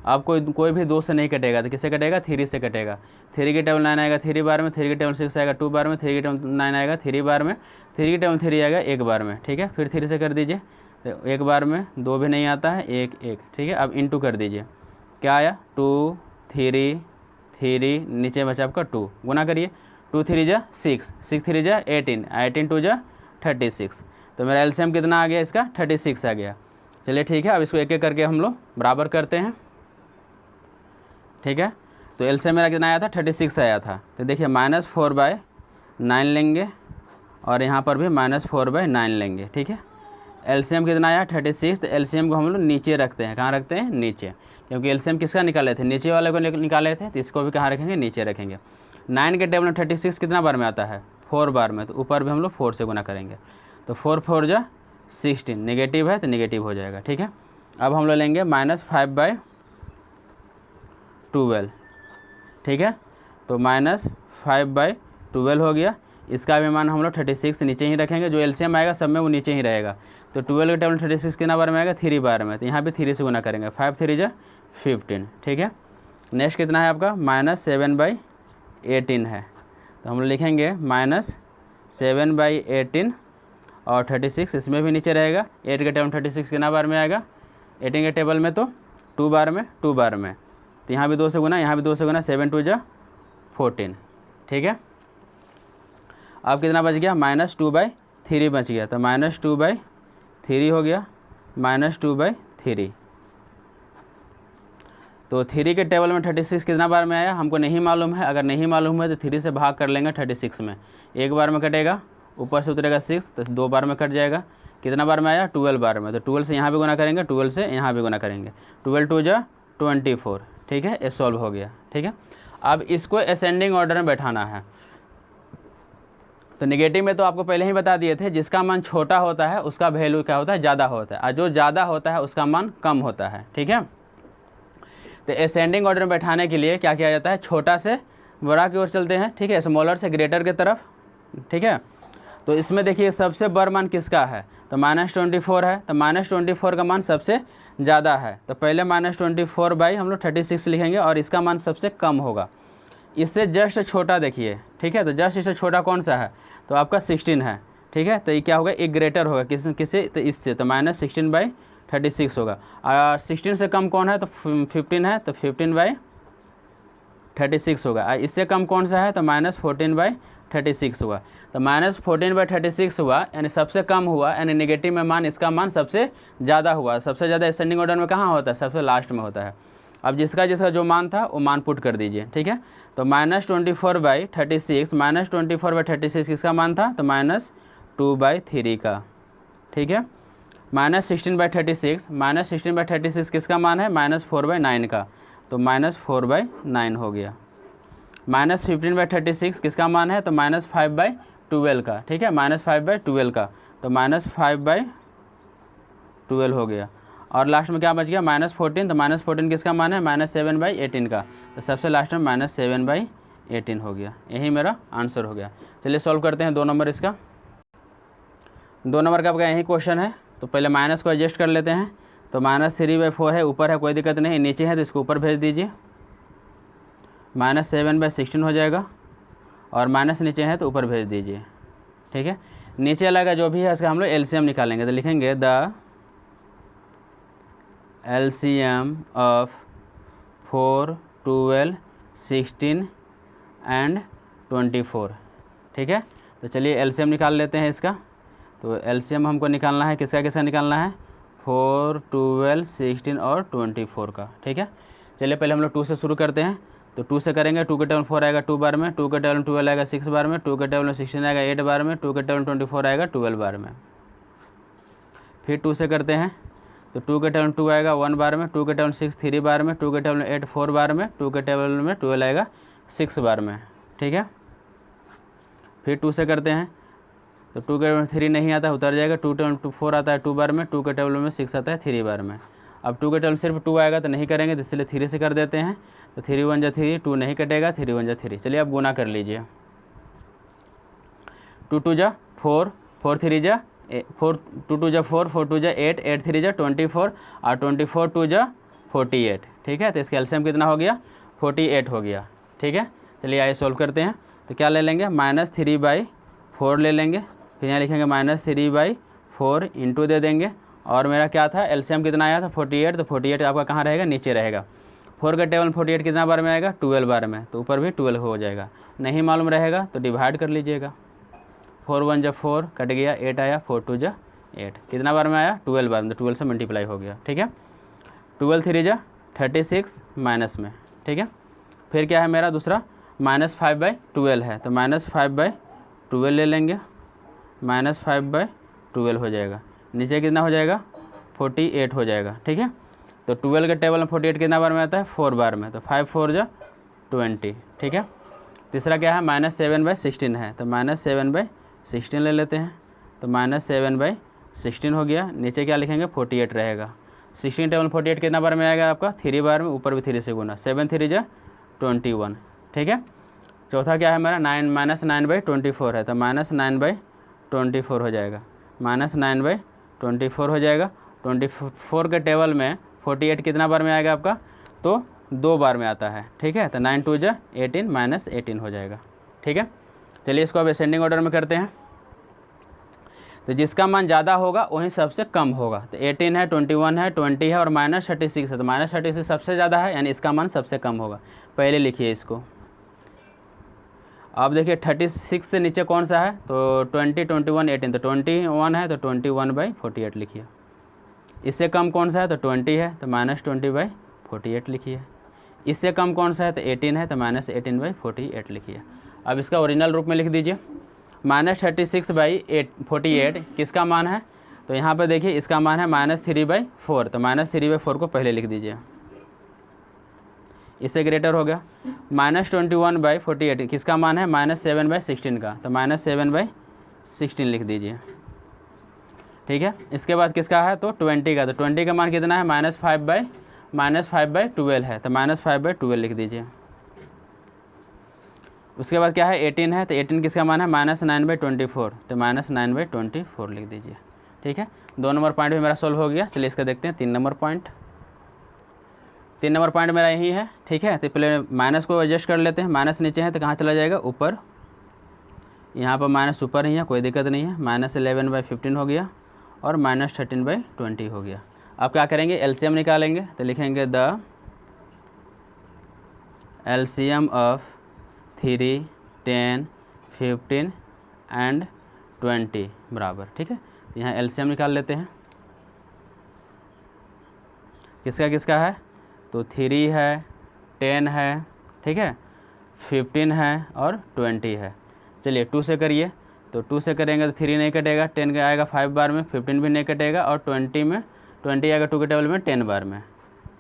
अब कोई भी 2 से नहीं कटेगा, तो किससे कटेगा, 3 से कटेगा। 3 के टेबल 9 आएगा 3 बार में, 3 के टेबल 6 आएगा 2 बार में, 3 के टेबल 9 आएगा 3 बार में, 3 के टेबल 3 आएगा 1 बार में, ठीक है। फिर 3 से कर दीजिए, तो 1 बार में 2 भी नहीं आता है, 1 1, ठीक है। अब इंटू कर दीजिए, क्या आया 2 3 3, नीचे बचा आपका 2, गुना करिए, 2 3 जा 6, 6 3 जा 18, 18 2 जा 36। तो मेरा एलसीएम कितना आ गया इसका, 36 आ गया। चलिए ठीक है, अब इसको एक एक करके हम लोग बराबर करते हैं, ठीक है। तो एलसीएम मेरा कितना आया था, 36 आया था। तो देखिए -4/9 लेंगे और यहाँ पर भी -4/9 लेंगे, ठीक है। एलसीएम कितना आया, 36। तो एलसीएम को हम लोग नीचे रखते हैं, कहाँ रखते हैं, नीचे, क्योंकि एलसीएम किसका निकाले थे, नीचे वाले को निकाले थे, तो इसको भी कहाँ रखेंगे, नीचे रखेंगे। 9 के टेबल में 36 कितना बार में आता है, 4 बार में, तो ऊपर भी हम लोग 4 से गुना करेंगे, तो 4 4 जा 16, नेगेटिव है तो नेगेटिव हो जाएगा, ठीक है। अब हम लोग लेंगे -5/12, ठीक है। तो -5/12 हो गया। इसका भी मान हम लोग 36 से नीचे ही रखेंगे, जो एलसीएम आएगा सब में वो नीचे ही रहेगा। तो 12 के टेबल 36 कितना बार में आएगा, 3 बार में, तो यहाँ भी 3 से गुना करेंगे, 5 3 जा 15, ठीक है। नेक्स्ट कितना है आपका, -7/18 है, तो हम लोग लिखेंगे -7/18 और 36 इसमें भी नीचे रहेगा। 8 के टेबल 36 कितना बार में आएगा, 18 के टेबल में तो 2 बार में, 2 बार में, तो यहाँ भी 2 से गुना, यहाँ भी 2 से गुना, 7 2 जा 14, ठीक है। अब कितना बच गया, -2/3 बच गया, तो -2/3 हो गया, -2/3। तो 3 के टेबल में 36 कितना बार में आया हमको नहीं मालूम है। अगर नहीं मालूम है तो 3 से भाग कर लेंगे 36 में, 1 बार में कटेगा, ऊपर से उतरेगा 6, तो 2 बार में कट जाएगा। कितना बार में आया, 12 बार में, तो 12 से यहाँ भी गुना करेंगे, 12 से यहाँ भी गुना करेंगे, 12 2 जा 24, ठीक है। ये सॉल्व हो गया, ठीक है। अब इसको असेंडिंग ऑर्डर में बैठाना है। तो नेगेटिव में तो आपको पहले ही बता दिए थे, जिसका मान छोटा होता है उसका वैल्यू क्या होता है, ज़्यादा होता है, और जो ज़्यादा होता है उसका मान कम होता है, ठीक है। तो असेंडिंग ऑर्डर में बैठाने के लिए क्या किया जाता है, छोटा से बड़ा की ओर चलते हैं, ठीक है, स्मॉलर से ग्रेटर की तरफ, ठीक है। तो इसमें देखिए सबसे बड़ा मान किसका है, तो -24 है, तो -24 का मान सबसे ज़्यादा है। तो पहले -24 बाई हम लोग 36 लिखेंगे और इसका मान सबसे कम होगा। इससे जस्ट छोटा देखिए, ठीक है, तो जस्ट इससे छोटा कौन सा है, तो आपका 16 है, ठीक है। तो ये क्या होगा, एक ग्रेटर होगा किसे, तो इससे, तो -16/36 होगा। और 16 से कम कौन है, तो 15 है, तो 15/36 होगा। इससे कम कौन सा है, तो -14/36 हुआ। तो -14/36 हुआ, यानी सबसे कम हुआ, यानी नेगेटिव में मान इसका मान सबसे ज़्यादा हुआ। सबसे ज़्यादा असेंडिंग ऑर्डर में कहाँ होता है, सबसे लास्ट में होता है। अब जिसका जिसका जो मान था वो मान पुट कर दीजिए, ठीक है। तो -24/36 -24/36 किसका मान था, तो -2/3 का, ठीक है। -16/36 -16/36 किसका मान है, -4/9 का, तो -4/9 हो गया। -15/36 किसका मान है, तो -5/12 का, ठीक है, -5/12 का, तो -5/12 हो गया। और लास्ट में क्या बच गया, -14, तो -14 किसका मान है, -7/18 का, तो सबसे लास्ट में -7/18 हो गया। यही मेरा आंसर हो गया। चलिए सॉल्व करते हैं 2 नंबर इसका। 2 नंबर का आपका यही क्वेश्चन है। तो पहले माइनस को एडजस्ट कर लेते हैं। तो -3/4 है, ऊपर है कोई दिक्कत नहीं, नीचे है तो इसको ऊपर भेज दीजिए। -7/16 हो जाएगा, और माइनस नीचे है तो ऊपर भेज दीजिए, ठीक है। नीचे वाला जो भी है इसका हम लोग एलसीएम निकालेंगे। तो लिखेंगे द LCM of 4, 12, 16 एंड 24, ठीक है। तो चलिए एलसीएम निकाल लेते हैं इसका। तो एलसीएम हमको निकालना है, किसका किसका निकालना है, 4, 12, 16 और 24 का, ठीक है। चलिए पहले हम लोग 2 से शुरू करते हैं। तो 2 से करेंगे, 2 के टेबल 4 आएगा 2 बार में, 2 के टेबल 12 आएगा 6 बार में, 2 के टेबल 16 आएगा 8 बार में, 2 के टेबल 24 आएगा 12 बार में। फिर 2 से करते हैं। तो 2 के टेबल 2 आएगा 1 बार में, 2 के टेबल 6 3 बार में, 2 के टेबल 8 4 बार में, 2 के टेबल में 12 आएगा 6 बार में, ठीक है। फिर 2 से करते हैं। तो 2 के टेबल 3 नहीं आता, उतर जाएगा। 2 टेबल 4 आता है 2 बार में, 2 के टेबल में 6 आता है 3 बार में। अब 2 के टेबल सिर्फ 2 आएगा तो नहीं करेंगे, तो इसलिए 3 से कर देते हैं। तो 3 1 जा 3, 2 नहीं कटेगा, 3 1 जा 3। चलिए अब गुना कर लीजिए। 2 2 जा 4, 4 3 जा 4, 2 2 जा 4, 4 2 जा 8, 8 3 जा 24 और 24 2 जा 48, ठीक है। तो इसका एलसीएम कितना हो गया, 48 हो गया, ठीक है। चलिए आइए सॉल्व करते हैं। तो क्या ले लेंगे, -3/4 ले लेंगे। फिर यहाँ लिखेंगे -3/4 इंटू दे देंगे। और मेरा क्या था, एलसीएम कितना आया था 48, तो 48 आपका कहाँ रहेगा, नीचे रहेगा। 4 का टेबल 48 कितना बार में आएगा, 12 बार में, तो ऊपर भी 12 हो जाएगा। नहीं मालूम रहेगा तो डिवाइड कर लीजिएगा। 4 1 जा 4 कट गया, 8 आया, 4 2 जा 8, कितना बार में आया, 12 बार में, तो 12 से मल्टीप्लाई हो गया, ठीक है। 12 3 जा 36 माइनस में, ठीक है। फिर क्या है मेरा दूसरा, -5/12 है, तो -5/12 ले लेंगे। -5/12 हो जाएगा, नीचे कितना हो जाएगा, 48 हो जाएगा, ठीक है। तो 12 के टेबल में 48 कितना बार में आता है, 4 बार में, तो 5 4 जा 20, ठीक है। तीसरा क्या है, -7/16 है, तो -7/16 ले लेते हैं। तो -7/16 हो गया, नीचे क्या लिखेंगे, 48 रहेगा। 16 टेबल 48 कितना बार में आएगा आपका, 3 बार में, ऊपर भी 3 से गुना, 7 3 जा 21, ठीक है। चौथा क्या है मेरा, -9/24 है, तो -9/24 हो जाएगा, -9/24 हो जाएगा। 24 के टेबल में 48 कितना बार में आएगा आपका, तो 2 बार में आता है, ठीक है। तो 9 2 जा 18 -18 हो जाएगा, ठीक है। चलिए इसको अब असेंडिंग ऑर्डर में करते हैं। तो जिसका मान ज़्यादा होगा वहीं सबसे कम होगा। तो 18 है, 21 है, 20 है और -36 है, तो -36 सबसे ज़्यादा है, यानी इसका मान सबसे कम होगा। पहले लिखिए इसको। अब देखिए 36 से नीचे कौन सा है, तो 20 21 18, तो 21 है, तो 21/48 लिखिए। इससे कम कौन सा है, तो 20 है, तो -20/48 लिखिए। इससे कम कौन सा है, तो 18 है, तो -18/48 लिखिए। अब इसका ओरिजिनल रूप में लिख दीजिए। -36/48 किसका मान है, तो यहाँ पर देखिए इसका मान है -3/4, तो -3/4 को पहले लिख दीजिए, इससे ग्रेटर हो गया। -21/48 किसका मान है, -7/16 का, तो -7/16 लिख दीजिए, ठीक है। इसके बाद किसका है, तो 20 का, तो 20 का मान कितना है, -5/12 है, तो -5/12 लिख दीजिए। उसके बाद क्या है 18 है, तो 18 किसका मान है -9/24, तो -9/24 लिख दीजिए। ठीक है, 2 नंबर पॉइंट भी मेरा सोल्व हो गया। चलिए इसका देखते हैं 3 नंबर पॉइंट। 3 नंबर पॉइंट मेरा यही है। ठीक है, तो पहले माइनस को एडजस्ट कर लेते हैं। माइनस नीचे है तो कहाँ चला जाएगा, ऊपर। यहाँ पर माइनस ऊपर ही है, कोई दिक्कत नहीं है। -11/15 हो गया और -13/20 हो गया। अब क्या करेंगे, एलसीएम निकालेंगे। तो लिखेंगे द एलसीएम ऑफ 3, 10, 15 एंड 20 बराबर। ठीक है, तो यहाँ एलसीएम निकाल लेते हैं। किसका किसका है, तो 3 है, 10 है, ठीक है, 15 है और 20 है। चलिए 2 से करिए, तो 2 से करेंगे तो 3 नहीं कटेगा, 10 का आएगा 5 बार में, 15 भी नहीं कटेगा और 20 आएगा 2 के टेबल में 10 बार में।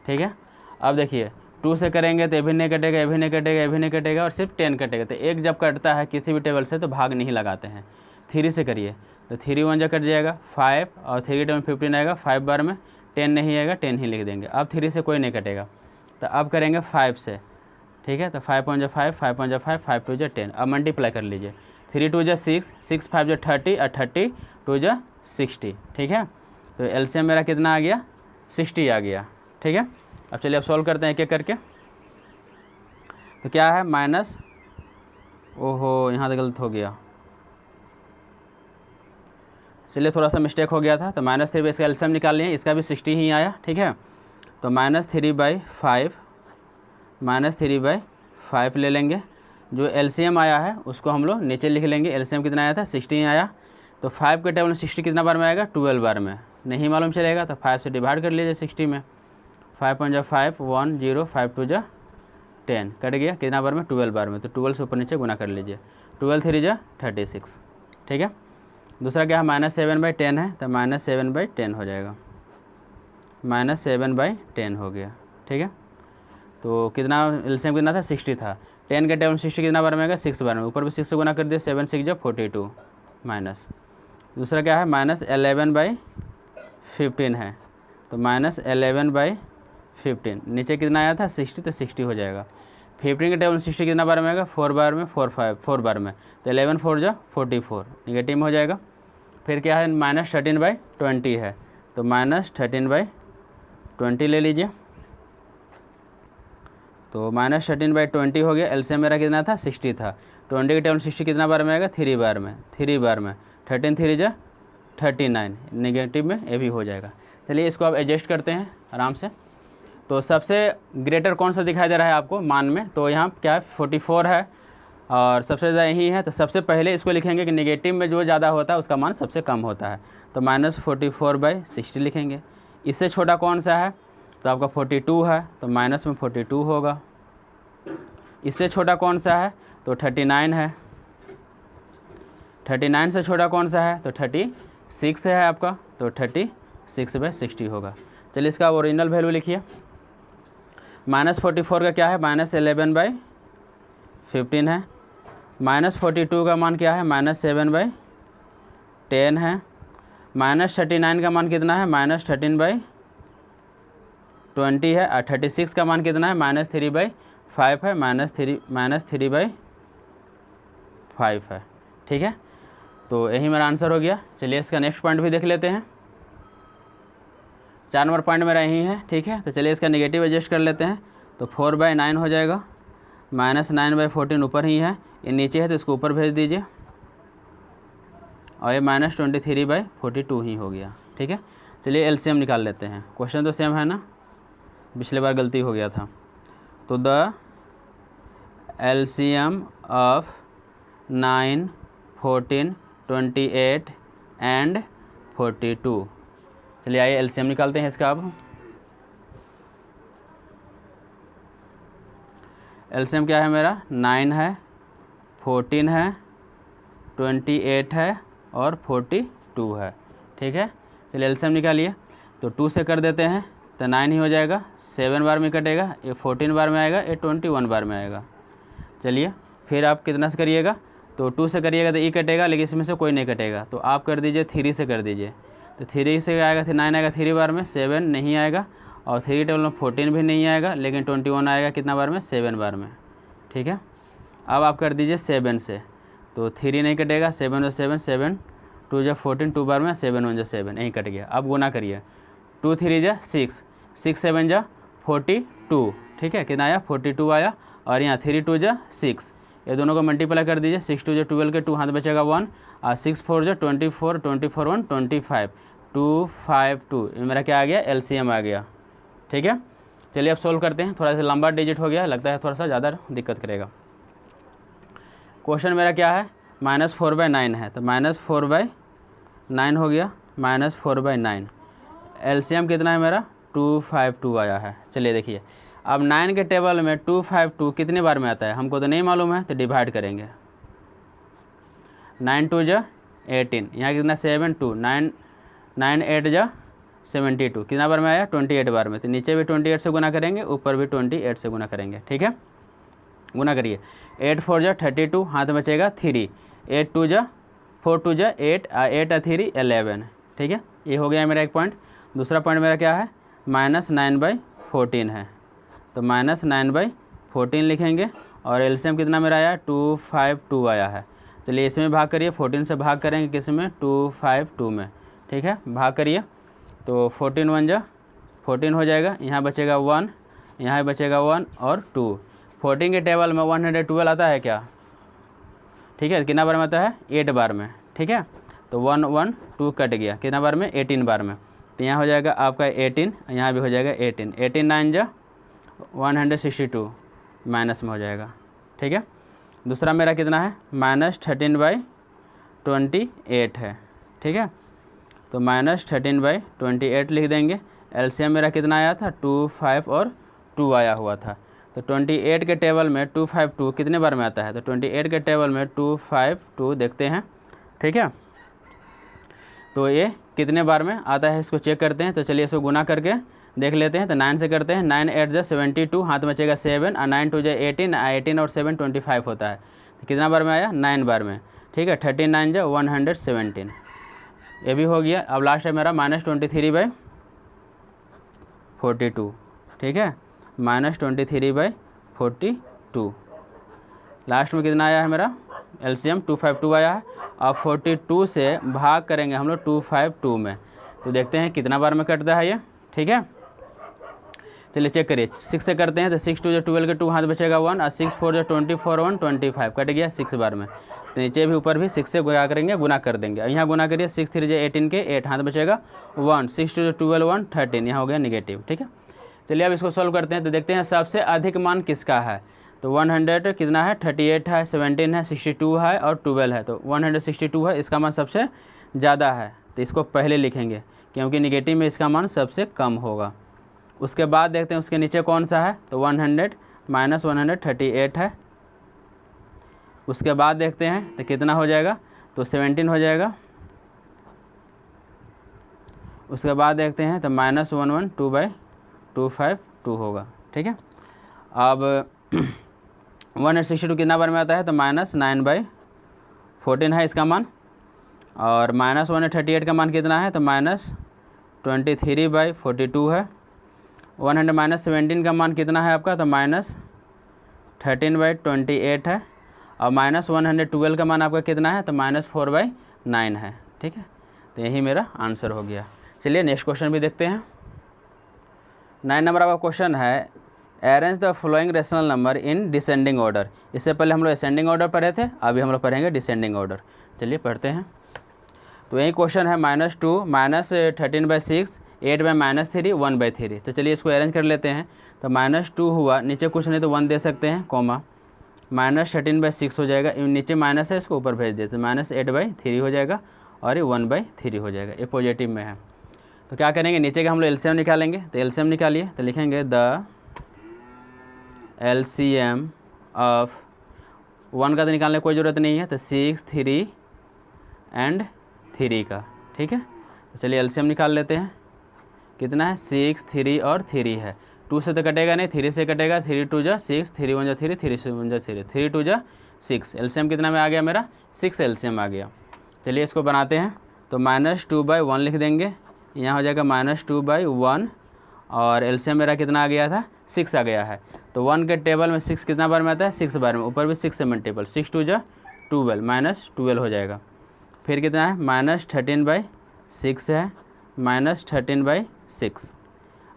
ठीक है, अब देखिए 2 से करेंगे तो ये भी नहीं कटेगा, ये भी नहीं कटेगा, ये भी नहीं कटेगा और सिर्फ 10 कटेगा। तो एक जब कटता है किसी भी टेबल से तो भाग नहीं लगाते हैं। 3 से करिए तो 3 1 जा कट जाएगा 5 और 3 के टेबल में 15 आएगा 5 बार में, 10 नहीं आएगा, 10 ही लिख देंगे। अब 3 से कोई नहीं कटेगा, तो अब करेंगे 5 से। ठीक है, तो 5 1 जा 5, 5 1 जा 5, 5 2 जा 10। अब मल्टीप्लाई कर लीजिए, 3 2 जा 6, 6 5 जा 30 और 30 2 जा 60। ठीक है, तो एलसीएम मेरा कितना आ गया, 60 आ गया। ठीक है, अब चलिए अब सॉल्व करते हैं एक एक करके। तो क्या है माइनस, ओहो यहाँ तो गलत हो गया, चलिए थोड़ा सा मिस्टेक हो गया था। तो -3 इसका एलसीएम निकाल लिए, इसका भी 60 ही आया। ठीक है, तो -3/5 ले लेंगे। जो एलसीएम आया है उसको हम लोग नीचे लिख लेंगे। एलसीएम कितना आया था, 60 आया। तो 5 के टेबल में 60 कितना बार में आएगा, 12 बार में। नहीं मालूम चलेगा तो 5 से डिवाइड कर लीजिए 60 में। 5 1 जा 5, 1 0, 5 2 जा 10, कट गया कितना बार में, 12 बार में। तो 12 से ऊपर नीचे गुना कर लीजिए, 12 3 जा 36। ठीक है, दूसरा क्या है -7/10 है, तो -7/10 हो जाएगा, -7/10 हो गया। ठीक है, तो कितना एलसीएम कितना था, 60 था। 10 के टेबल 60 कितना बार में आएगा, 6 बार में। ऊपर भी 6 से गुना कर दिया, 7 6 जा 42 माइनस। दूसरा क्या है -11/15 है, तो -11/15 नीचे कितना आया था 60, तो 60 हो जाएगा। 15 के टेबल 60 कितना बार में आएगा, 4 बार में, 4 बार में। तो 11 4 जा 44 निगेटिव में हो जाएगा। फिर क्या है -13/20 है, तो -13/20 ले लीजिए। तो -13/20 हो गया। एलसीएम मेरा कितना था, 60 था। 20 के टेबल 60 कितना बार में आएगा, 3 बार में, 3 बार में। 13 3 जा 39 निगेटिव में ये भी हो जाएगा। चलिए इसको अब एडजस्ट करते हैं आराम से। तो सबसे ग्रेटर कौन सा दिखाई दे रहा है आपको मान में, तो यहाँ क्या है 44 है और सबसे ज़्यादा यही है। तो सबसे पहले इसको लिखेंगे कि नेगेटिव में जो ज़्यादा होता है उसका मान सबसे कम होता है, तो -44/60 लिखेंगे। इससे छोटा कौन सा है, तो आपका 42 है, तो माइनस में 42 होगा। इससे छोटा कौन सा है, तो 39 है। 39 से छोटा कौन सा है, तो 36 है आपका, तो 36/60 होगा। चलिए इसका ओरिजिनल वैल्यू लिखिए। -44 का क्या है, -11/15 है। -42 का मान क्या है, -7/10 है। -39 का मान कितना है, -13/20 है। और 36 का मान कितना है, -3/5 है, -3/5 है। ठीक है, तो यही मेरा आंसर हो गया। चलिए इसका नेक्स्ट पॉइंट भी देख लेते हैं। 4 नंबर पॉइंट मेरा यही है। ठीक है, तो चलिए इसका नेगेटिव एडजस्ट कर लेते हैं। तो 4/9 हो जाएगा, -9/14 ऊपर ही है, ये नीचे है तो इसको ऊपर भेज दीजिए और ये -23/42 ही हो गया। ठीक है, चलिए एलसीएम निकाल लेते हैं। क्वेश्चन तो सेम है ना, पिछले बार गलती हो गया था। तो द एलसीएम ऑफ 9, 14, 28 एंड 42। चलिए आइए एलसीएम निकालते हैं इसका। अब एलसीएम क्या है मेरा, 9 है, 14 है, 28 है और 42 है। ठीक है, चलिए एलसीएम निकालिए। तो 2 से कर देते हैं तो 9 ही हो जाएगा, 7 बार में कटेगा, ये 14 बार में आएगा, ये 21 बार में आएगा। चलिए फिर आप कितना से करिएगा, तो 2 से करिएगा तो ई कटेगा, लेकिन इसमें से कोई नहीं कटेगा, तो आप कर दीजिए 3 से कर दीजिए। तो 3 से आएगा, 9 आएगा 3 बार में, 7 नहीं आएगा और 3 टेबल में 14 भी नहीं आएगा, लेकिन 21 आएगा कितना बार में, 7 बार में। ठीक है, अब आप कर दीजिए 7 से, तो 3 नहीं कटेगा, 7 और 7, 7 2 जा 14, 2 बार में 7 1 जा 7, यहीं कट गया। अब गुना करिए, 2 3 जा 6, 6 7 जा 42, ठीक है, कितना आया 42 आया। और यहाँ 3 2 जा 6, ये दोनों को मल्टीप्लाई कर दीजिए, 6 2 जा 12 के 2 हाथ बचेगा 1, और 6 4 जा 24, 24 1 25, 252, ये मेरा क्या आ गया, LCM आ गया। ठीक है, चलिए अब सोल्व करते हैं। थोड़ा सा लंबा डिजिट हो गया, लगता है थोड़ा सा ज़्यादा दिक्कत करेगा। क्वेश्चन मेरा क्या है, -4/9 है, तो -4/9 हो गया, -4/9। LCM कितना है मेरा, 252 आया है। चलिए देखिए, अब 9 के टेबल में 252 कितने बार में आता है हमको तो नहीं मालूम है, तो डिवाइड करेंगे। 9 2 जा 18, यहाँ कितना 7 2, 9 9 8 जा 72, कितना बार में आया 28 बार में, तो नीचे भी 28 से गुना करेंगे, ऊपर भी 28 से गुना करेंगे। ठीक है, गुना करिए, 8 4 जा 32, हाथ बचेगा 3, 8 2 जा 4 2 जा 8, 8 और 3 11। ठीक है, ये हो गया मेरा एक पॉइंट। दूसरा पॉइंट मेरा क्या है, -9/14 है, तो -9/14 लिखेंगे। और LCM कितना मेरा आया, 252 आया है। चलिए इसमें भाग करिए, 14 से भाग करेंगे किस में, 252 में। ठीक है, भाग करिए, तो 14 1 जा 14 हो जाएगा, यहाँ बचेगा 1, यहाँ बचेगा 1 और 2। 14 के टेबल में 112 आता है क्या, ठीक है, कितना बार में आता है, 8 बार में। ठीक है, तो 1 1 2 कट गया, कितना बार में, 18 बार में, तो यहाँ हो जाएगा आपका 18, यहाँ भी हो जाएगा 18, 18 9 जा 162, माइनस में हो जाएगा। ठीक है, दूसरा मेरा कितना है, -13/28 है। ठीक है, तो -13/28 लिख देंगे। LCM मेरा कितना आया था, 25 और 2 आया हुआ था, तो 28 के टेबल में 252 कितने बार में आता है, तो 28 के टेबल में 252 देखते हैं। ठीक है, तो ये कितने बार में आता है इसको चेक करते हैं। तो चलिए इसको गुना करके देख लेते हैं। तो 9 से करते हैं, 9 8 जा 72, हाथ बचेगा 7, और 9 2 जा 18, 18 और 7 25 होता है, तो कितना बार में आया, 9 बार में। ठीक है, 39 जा 117, ये भी हो गया। अब लास्ट है मेरा -23/42। ठीक है, -23/42, लास्ट में कितना आया है मेरा, LCM 252 आया है। अब 42 से भाग करेंगे हम लोग 252 में, तो देखते हैं कितना बार में कटता है ये। ठीक है, चलिए चेक करिए, 6 से करते हैं, तो 6 2 जा 12 के 2 हाथ बचेगा 1, और 6 4 जा 24 1 25, कट गया 6 बार में। तो नीचे भी ऊपर भी 6 से गुना करेंगे, गुना कर देंगे। यहाँ गुना करिए, 6 3 जा 18 के 8, हाथ बचेगा 1, 6 2 जा 12 1 13, यहाँ हो गया नेगेटिव। ठीक है, चलिए अब इसको सॉल्व करते हैं। तो देखते हैं सबसे अधिक मान किसका है, तो 100 कितना है, 38 है, 17 है, 62 है और 12 है, तो 162 है, इसका मान सबसे ज़्यादा है, तो इसको पहले लिखेंगे क्योंकि निगेटिव में इसका मान सबसे कम होगा। उसके बाद देखते हैं उसके नीचे कौन सा है, तो 100 -138 है। उसके बाद देखते हैं तो कितना हो जाएगा, तो 17 हो जाएगा। उसके बाद देखते हैं तो -112/252 होगा। ठीक है, अब 162 कितना बार में आता है, तो -9/14 है इसका मान। और -138 का मान कितना है, तो -23/42 है। 100 -17 का मान कितना है आपका, तो -13/28 है। और -112 का मान आपका कितना है, तो -4/9 है। ठीक है, तो यही मेरा आंसर हो गया। चलिए नेक्स्ट क्वेश्चन भी देखते हैं। 9 नंबर आपका क्वेश्चन है, arrange the following rational number in descending order. इससे पहले हम लोग असेंडिंग ऑर्डर पढ़े थे, अभी हम लोग पढ़ेंगे डिसेंडिंग ऑर्डर। चलिए पढ़ते हैं। तो यही क्वेश्चन है, -2 -13/6 8/-3 1/3। तो चलिए इसको अरेंज कर लेते हैं। तो -2 हुआ, नीचे कुछ नहीं तो 1 दे सकते हैं, कॉमा, -13/6 हो जाएगा, नीचे माइनस है इसको ऊपर भेज देते, -8/3 हो जाएगा और ये 1/3 हो जाएगा, ये पॉजिटिव में है। तो क्या करेंगे, नीचे का हम लोग LCM निकालेंगे। तो LCM निकालिए, तो लिखेंगे द LCM ऑफ 1 का तो निकालने की कोई ज़रूरत नहीं है, तो 6 3 एंड 3 का। ठीक है, तो चलिए LCM निकाल लेते हैं। कितना है, 6 3 और 3 है, 2 से तो कटेगा नहीं, 3 से कटेगा, 3 2 जा 6, 3 1 जा 3, 3 1 जा 3, 3 2 जा 6। LCM कितना में आ गया मेरा, 6 LCM आ गया। चलिए इसको बनाते हैं। तो -2/1 लिख देंगे, यहाँ हो जाएगा -2/1 और LCM मेरा कितना आ गया था, 6 आ गया है। तो 1 के टेबल में 6 कितना बार में आता है, 6 बार में, ऊपर भी 6 से मल्टीपल, 6 2 जा 12 -12 हो जाएगा। फिर कितना है, -13/6 है, -13/6।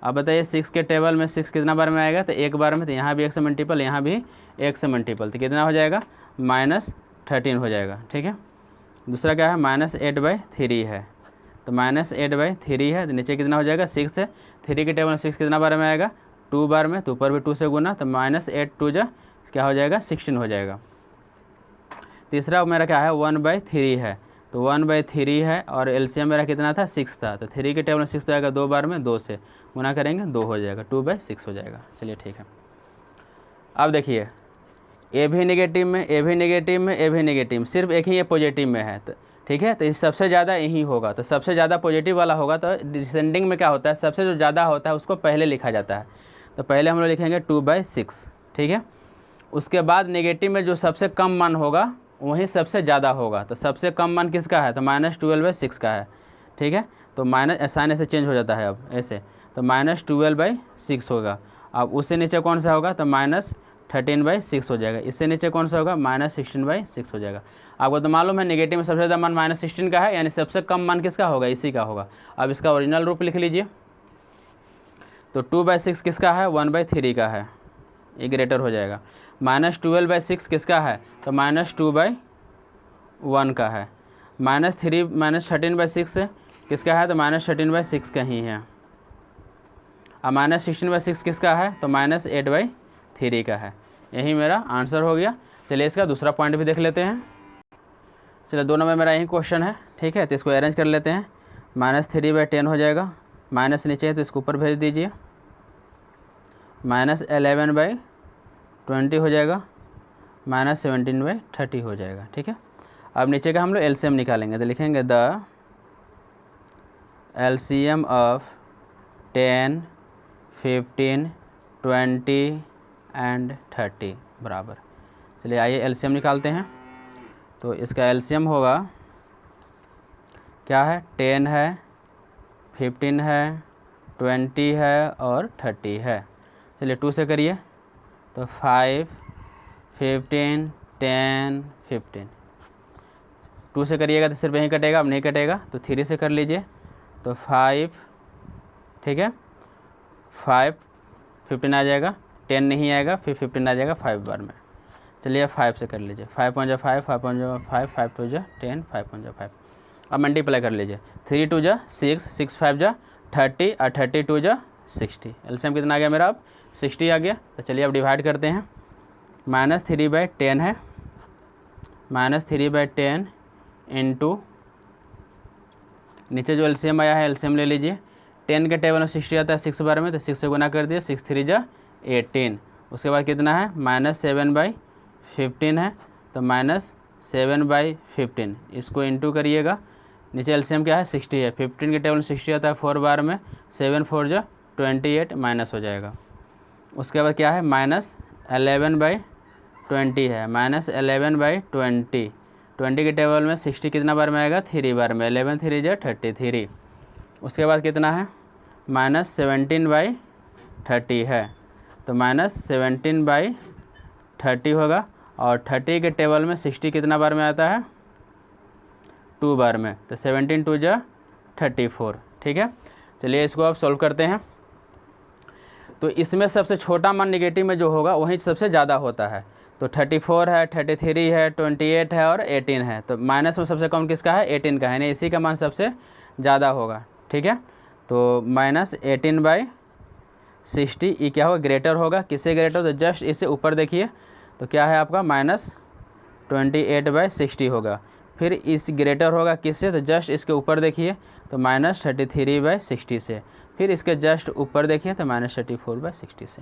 अब बताइए 6 के टेबल में 6 कितना बार में आएगा, तो एक बार में, तो यहाँ भी 1 से मल्टीपल, यहाँ भी 1 से मल्टीपल, तो कितना हो जाएगा, -13 हो जाएगा। ठीक है। दूसरा क्या है, -8/3 है, तो -8/3 है, तो नीचे कितना हो जाएगा, 6 है, 3 के टेबल में 6 कितना बार में आएगा, 2 बार में, तो ऊपर भी 2 से गुना, तो -8 2 जा क्या हो जाएगा, 16 हो जाएगा। तीसरा मेरा क्या है, 1/3 है, तो 1/3 है, और एलसीएम मेरा कितना था, 6 था, तो 3 के टेबल में 6 आएगा, 2 बार में, 2 से गुना करेंगे, 2 हो जाएगा, 2/6 हो जाएगा। चलिए ठीक है। अब देखिए ए भी नेगेटिव में, ए भी नेगेटिव में, ए भी नेगेटिव में, सिर्फ एक ही ये पॉजिटिव में है, तो ठीक है, तो इस सबसे ज़्यादा यही होगा, तो सबसे ज़्यादा पॉजिटिव वाला होगा। तो डिसेंडिंग में क्या होता है, सबसे जो ज़्यादा होता है उसको पहले लिखा जाता है, तो पहले हम लोग लिखेंगे 2/6। ठीक है। उसके बाद नेगेटिव में जो सबसे कम मान होगा वही सबसे ज़्यादा होगा, तो सबसे कम मान किसका है, तो -12/6 का है। ठीक है। तो माइनस साइन ऐसे चेंज हो जाता है, अब ऐसे, तो -12/6 होगा। अब उससे नीचे कौन सा होगा, तो -13/6 हो जाएगा। इससे नीचे कौन सा होगा, -16/6 हो जाएगा। आपको तो मालूम है नेगेटिव में सबसे ज़्यादा मान -16 का है, यानी सबसे कम मान किसका होगा, इसी का होगा। अब इसका ओरिजिनल रूप लिख लीजिए, तो 2/6 किसका है, 1/3 का है, ये ग्रेटर हो जाएगा। -12/6 किसका है, तो -2/1 का है। -13/6 किसका है, तो -13/6 का ही है। अब -16/6 किसका है, तो -8/3 का है। यही मेरा आंसर हो गया। चलिए इसका दूसरा पॉइंट भी देख लेते हैं। चलिए दोनों में मेरा यही क्वेश्चन है। ठीक है, तो इसको अरेंज कर लेते हैं। -3/10 हो जाएगा, माइनस नीचे है तो इसको ऊपर भेज दीजिए, -11/20 हो जाएगा, -17/30 हो जाएगा। ठीक है। अब नीचे का हम लोग एलसीएम निकालेंगे, तो लिखेंगे द एलसीएम ऑफ 10, 15, 20 एंड 30 बराबर। चलिए आइए एलसीएम निकालते हैं। तो इसका एलसीएम होगा क्या है, 10 है, 15 है, 20 है और 30 है। चलिए 2 से करिए, तो 5, 15, 10, 15। 2 से करिएगा तो सिर्फ यहीं कटेगा, अब नहीं कटेगा, तो 3 से कर लीजिए, तो 5, ठीक है, 5, 15 आ जाएगा, 10 नहीं आएगा, फिर 15 आ जाएगा 5 बार में। चलिए 5 से कर लीजिए, 5 5 5, 5 5, 5 2 10, 5 5 5। अब मल्टीप्लाई कर लीजिए, 3 2 6, 6 5 30 और 32 60। एलसीएम कितना आ गया मेरा, अब 60 आ गया। तो चलिए अब डिवाइड करते हैं। -3/10 है, -3/10 इंटू नीचे जो एलसीएम आया है एलसीएम ले लीजिए। 10 के टेबल में 60 आता है 6 बार में, तो 6 से गुना कर दिए, 6 3 18। उसके बाद कितना है, -7/15 है, तो -7/15 इसको इंटू करिएगा। नीचे एलसीएम क्या है, 60 है, 15 के टेबल में 60 आता है 4 बार में, 7 4 28 माइनस हो जाएगा। उसके बाद क्या है, -11/20 है, -11/20। 20 के टेबल में 60 कितना बार में आएगा, 3 बार में, 11 3 33। उसके बाद कितना है, -17/30 है, तो -17/30 होगा। और 30 के टेबल में 60 कितना बार में आता है, 2 बार में, तो 17 2 34। ठीक है। चलिए इसको अब सॉल्व करते हैं। तो इसमें सबसे छोटा मान नेगेटिव में जो होगा वही सबसे ज़्यादा होता है। तो 34 है, 33 है, 28 है और 18 है। तो माइनस में सबसे कम किसका है, 18 का है, यानी इसी का मान सबसे ज़्यादा होगा। ठीक है। तो -18/60 ये क्या होगा, ग्रेटर होगा। किससे ग्रेटर, तो जस्ट इससे ऊपर देखिए, तो क्या है आपका -28/60 होगा। फिर इस ग्रेटर होगा किससे, तो जस्ट इसके ऊपर देखिए, तो -33/60 से। फिर इसके जस्ट ऊपर देखिए, तो -34/60 से।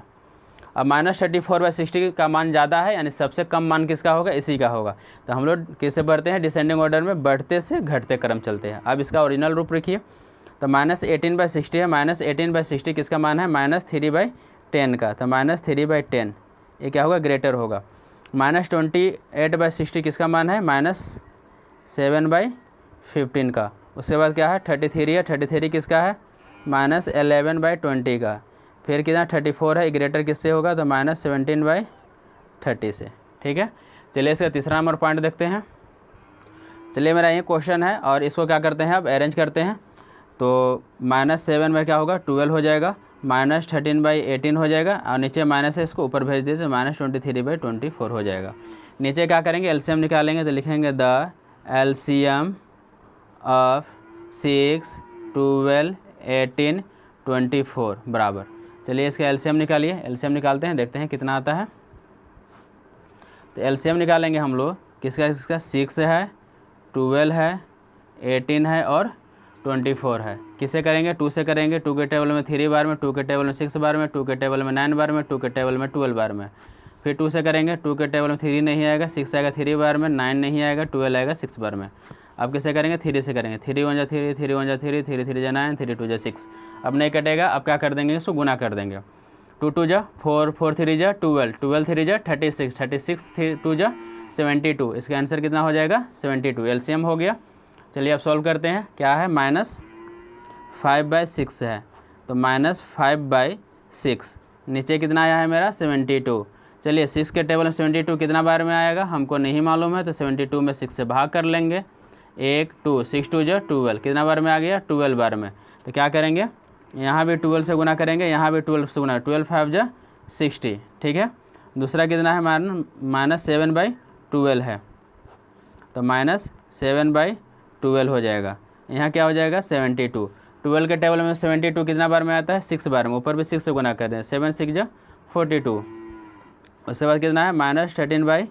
अब -34/60 का मान ज़्यादा है, यानी सबसे कम मान किसका होगा, इसी का होगा। तो हम लोग कैसे बढ़ते हैं, डिसेंडिंग ऑर्डर में बढ़ते से घटते क्रम चलते हैं। अब इसका ओरिजिनल रूप लिखिए, तो -18/60 है, -18/60 किसका मान है, -3/10 का, तो -3/10 ये क्या होगा, ग्रेटर होगा। -28/60 किसका मान है, -7/15 का। उसके बाद क्या है, 33 है, 33 किसका है, -11/20 का। फिर कितना 34 है, ग्रेटर किससे होगा, तो -17/30 से। ठीक है, चलिए इसका तीसरा नंबर पॉइंट देखते हैं। चलिए मेरा ये क्वेश्चन है और इसको क्या करते हैं, अब अरेंज करते हैं। तो -7 में क्या होगा, 12 हो जाएगा, -13/18 हो जाएगा, और नीचे माइनस है, इसको ऊपर भेज दीजिए, -23/24 हो जाएगा। नीचे क्या करेंगे, एलसीएम निकालेंगे, तो लिखेंगे द एलसीएम ऑफ 6, 12, 18, 24 बराबर। चलिए इसका एलसीएम निकालिए, एलसीएम निकालते हैं, देखते हैं कितना आता है। तो एलसीएम निकालेंगे हम लोग, किसका 6 है, 12 है, 18 है और 24 है। किससे करेंगे, 2 से करेंगे। 2 के टेबल में 3 बार में, 2 के टेबल में 6 बार में, 2 के टेबल में 9 बार में, 2 के टेबल में 12 बार में। फिर 2 से करेंगे, 2 के टेबल में 3 नहीं आएगा, 6 आएगा 3 बार में, 9 नहीं आएगा, 12 आएगा 6 बार में। अब किससे करेंगे, 3 से करेंगे। 3 1 जा 3, 3 1 जा 3, 3 3 जा 9, 3 2 जा 6। अब नहीं कटेगा, अब क्या कर देंगे, इसको गुना कर देंगे। 2 2 जा 4, 4 3 जा 12, 12 3 जा 36, 36 2 जा 72। इसका आंसर कितना हो जाएगा, 72। एलसीएम हो गया। चलिए अब सॉल्व करते हैं। क्या है, -5/6 है, तो -5/6। नीचे कितना आया है मेरा, 72। चलिए 6 के टेबल में 72 कितना बार में आएगा, हमको नहीं मालूम है, तो 72 में 6 से भाग कर लेंगे। 1 2, 6 2 जा 12, कितना बार में आ गया, 12 बार में। तो क्या करेंगे, यहाँ भी 12 से गुना करेंगे, यहाँ भी 12 से गुना, 12 5 जा 60। ठीक है, दूसरा कितना है, -7/12 है, तो -7/12 हो जाएगा। यहाँ क्या हो जाएगा, 72। 12 के टेबल में 72 कितना बार में आता है, 6 बार में, ऊपर भी 6 से गुना कर दें, 7 6 जा 42। उसके बाद कितना है, -13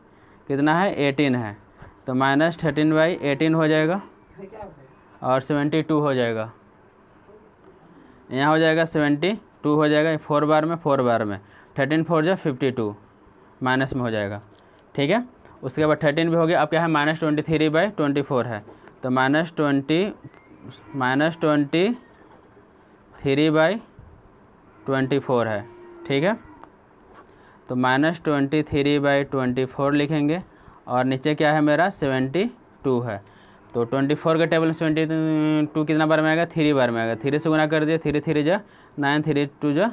कितना है, 18 है, तो -13/18 हो जाएगा और 72 हो जाएगा। यहाँ हो जाएगा 72 हो जाएगा, 4 बार में 4 बार में, 13 4 जा 52 माइनस में हो जाएगा। ठीक है, उसके बाद 13 भी हो गया। अब क्या है, -23/24 है, तो -23/24 है। ठीक है, तो -23/24 लिखेंगे और नीचे क्या है मेरा, 72 है। तो 24 के टेबल में 72 कितना बार में आएगा, 3 बार में आएगा। 3 से गुना कर दिए, 3 3 जा 9, 3 2 जा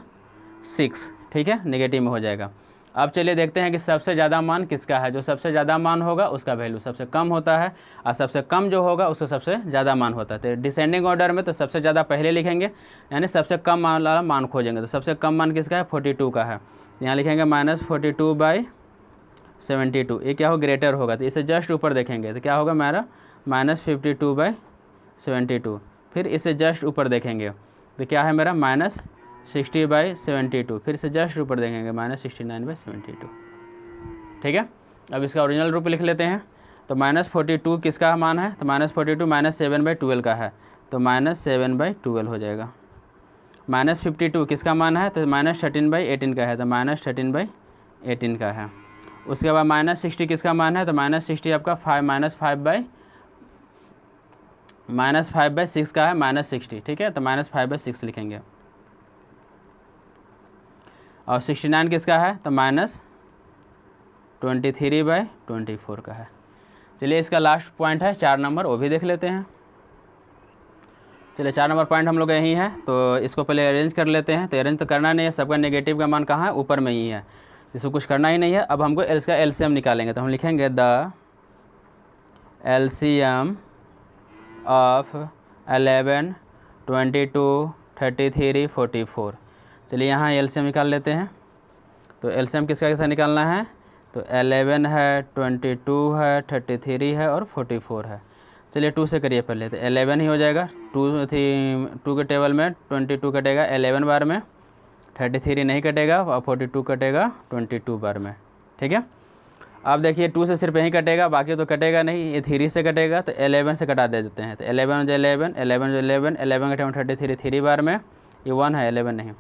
6। ठीक है, नेगेटिव में हो जाएगा। अब चलिए देखते हैं कि सबसे ज़्यादा मान किसका है। जो सबसे ज़्यादा मान होगा उसका वैल्यू सबसे कम होता है, और सबसे कम जो होगा उसका सबसे ज़्यादा मान होता है। तो डिसेंडिंग ऑर्डर में तो सबसे ज़्यादा पहले लिखेंगे, यानी सबसे कम वाला मान खोजेंगे। तो सबसे कम मान किसका है, 42 का है, तो यहाँ लिखेंगे -42/72। ये क्या हो, ग्रेटर होगा, तो इसे जस्ट ऊपर देखेंगे तो क्या होगा मेरा, -52/72। फिर इसे जस्ट ऊपर देखेंगे तो क्या है मेरा, -60/72। फिर से जस्ट ऊपर देखेंगे, -69/72। ठीक है, अब इसका ओरिजिनल रूप लिख लेते हैं। तो -42 किसका मान है, तो -42 -7/12 का है, तो -7/12 हो जाएगा। -52 किसका मान है, तो -13/18 का है, तो -13/18 का है। उसके बाद -60 किसका मान है, तो -60 आपका 5/6 का है, -60। ठीक है, तो -5/6 लिखेंगे। और 69 किसका है, तो -23/24 का है। चलिए इसका लास्ट पॉइंट है 4 नंबर, वो भी देख लेते हैं। चलिए 4 नंबर पॉइंट हम लोग यही है, तो इसको पहले अरेंज कर लेते हैं। तो अरेंज तो करना नहीं है, सबका नेगेटिव का मान कहाँ है, ऊपर में ही है, इसको कुछ करना ही नहीं है। अब हमको इसका एलसीएम निकालेंगे, तो हम लिखेंगे द एलसीएम ऑफ 11, 22, 33, 44। चलिए यहाँ एलसीएम निकाल लेते हैं। तो एलसीएम किसका कैसा निकालना है, तो 11 है, 22 है, 33 है और 44 है। चलिए 2 से करिए पहले, तो 11 ही हो जाएगा। 2 के टेबल में 22 कटेगा 11 बार में, 33 नहीं कटेगा और 42 कटेगा 22 बार में। ठीक है, अब देखिए 2 से सिर्फ यही कटेगा, बाकी तो कटेगा नहीं, ये 3 से कटेगा, तो 11 से कटा दे देते हैं। तो 11 जो 11, 11 जो 11, 11 का टाइम 33 3 बार में, ये 1 है, 11 नहीं,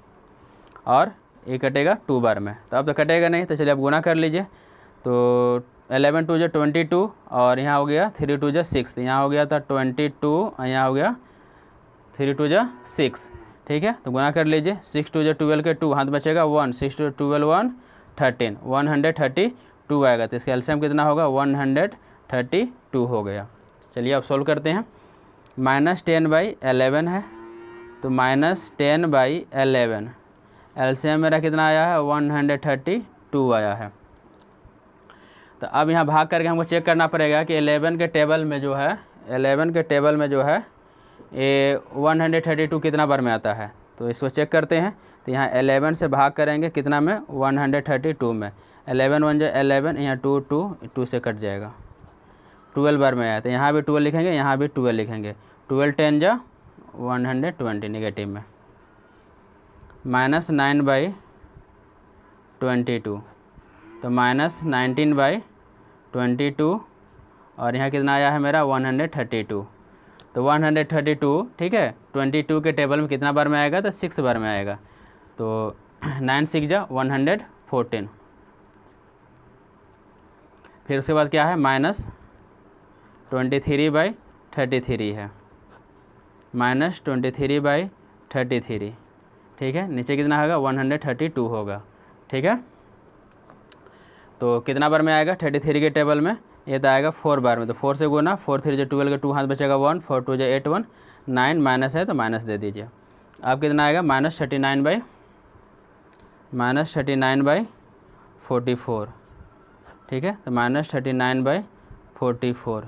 और ये कटेगा 2 बार में। तो अब तो कटेगा नहीं, तो चलिए अब गुना कर लीजिए। तो 11 2 जो 22, और यहाँ हो गया 3 2 जो 6, यहाँ हो गया था 22, यहाँ हो गया 3 2 जो 6। ठीक है, तो गुना कर लीजिए। 6 2 जो 12 के 2 हाथ बचेगा 1, 6 2 12 1 13, 132 आएगा। तो इसका एलसीएम कितना होगा, 132 हो गया। चलिए अब सोल्व करते हैं। -10/11 है, तो -10/11 एलसीएम मेरा कितना आया है 132 आया है। तो अब यहाँ भाग करके हमको चेक करना पड़ेगा कि 11 के टेबल में जो है ये 132 कितना बार में आता है। तो इसको चेक करते हैं। तो यहाँ 11 से भाग करेंगे कितना में 132 में, 11 1 जो 11, यहाँ 2 से कट जाएगा, 12 बार में आया। तो यहाँ भी 12 लिखेंगे, यहाँ भी 12 लिखेंगे, 12 10 जो 120 नेगेटिव में, -9/22, तो -19/22 और यहाँ कितना आया है मेरा 132। तो 132 ठीक है, 22 के टेबल में कितना बार में आएगा, तो 6 बार में आएगा। तो 9 6 जा 114। फिर उसके बाद क्या है -23/33 है, -23/33 ठीक है। नीचे कितना होगा 132 होगा, ठीक है। तो कितना बार में आएगा 33 के टेबल में, ये तो आएगा 4 बार में। तो 4 से गुना, 4 3 जो 12 के 2 हाथ बचेगा 1, 4 2 जो 8 1 9 माइनस है तो माइनस दे दीजिए। अब कितना आएगा -39/44 ठीक है। तो -39/44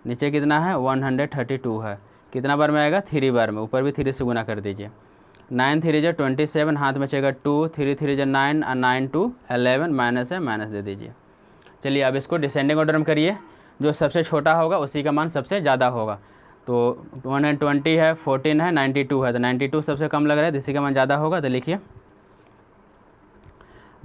नीचे कितना है 132 है, कितना बार में आएगा 3 बार में, ऊपर भी 3 से गुना कर दीजिए। 9 3 जो 27 हाथ में बचेगा 2, 3 3 जो 9 और 9 2 11 माइनस है माइनस दे दीजिए। चलिए अब इसको डिसेंडिंग ऑर्डर में करिए, जो सबसे छोटा होगा उसी का मान सबसे ज़्यादा होगा। तो 120 है, 14 है, 92 है, तो 92 सबसे कम लग रहा है, तो इसी का मान ज़्यादा होगा। तो लिखिए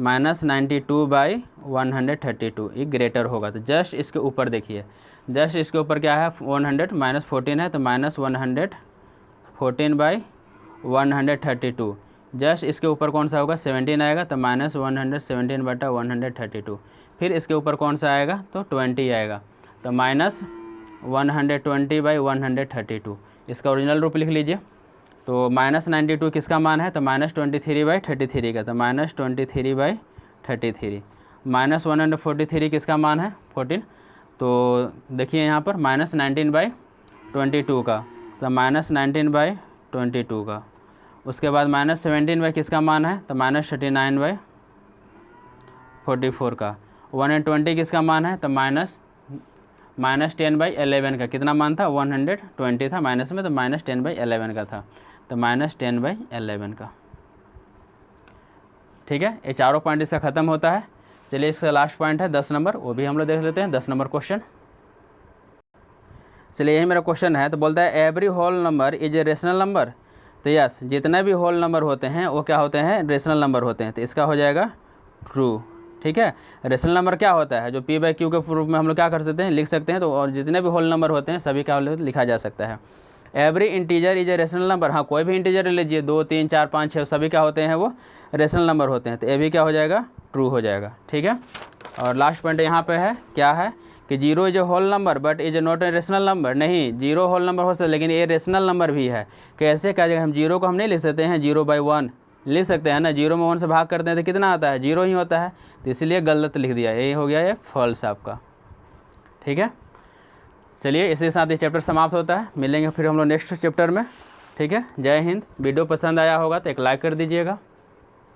-92/132 ये ग्रेटर होगा। तो जस्ट इसके ऊपर देखिए, जस्ट इसके ऊपर क्या है 100 -14 है, तो -114/132। जस्ट इसके ऊपर कौन सा होगा 17 आएगा, तो -117/132। फिर इसके ऊपर कौन सा आएगा, तो 20 आएगा, तो -120/132। इसका ओरिजिनल रूप लिख लीजिए। तो -92 किसका मान है, तो -23/33 का, तो -23/33। -143 किसका मान है 14, तो देखिए यहाँ पर -19/22 का, तो -19/22 का। उसके बाद -17 किसका मान है, तो -39/44 का। 120 किसका मान है, तो -10/11 का। कितना मान था 120 था, माइनस में तो -10/11 का था, तो -10/11 का। ठीक है, ये चारों पॉइंट इसका ख़त्म होता है। चलिए इसका लास्ट पॉइंट है 10 नंबर, वो भी हम लोग देख लेते हैं। 10 नंबर क्वेश्चन, चलिए यही मेरा क्वेश्चन है। तो बोलता है every whole number is a rational number. तो यस, जितने भी होल नंबर होते हैं वो क्या होते हैं, रेशनल नंबर होते हैं। तो इसका हो जाएगा ट्रू। ठीक है, रेशनल नंबर क्या होता है, जो P/Q के रूप में हम लोग क्या कर सकते हैं, लिख सकते हैं। तो और जितने भी होल नंबर होते हैं सभी का लिखा जा सकता है। Every integer is a rational number. हाँ, कोई भी इंटीजर ले लीजिए, 2 3 4 5 6 सभी क्या होते हैं, वो रेशनल नंबर होते हैं। तो ये भी क्या हो जाएगा, ट्रू हो जाएगा। ठीक है, और लास्ट पॉइंट यहाँ पे है, क्या है कि 0 is a whole number but is a not a rational number. नहीं, 0 होल नंबर हो सकता है लेकिन ये रेशनल नंबर भी है। कैसे, क्या जगह हम 0 को हम नहीं लिख सकते हैं 0/1 लिख सकते हैं ना, 0 में 1 से भाग करते हैं तो कितना आता है, 0 ही होता है। तो इसलिए गलत लिख दिया, यही हो गया ये फॉल्स आपका। ठीक है, चलिए इसी के साथ ये चैप्टर समाप्त होता है। मिलेंगे फिर हम लोग नेक्स्ट चैप्टर में। ठीक है, जय हिंद। वीडियो पसंद आया होगा तो एक लाइक कर दीजिएगा।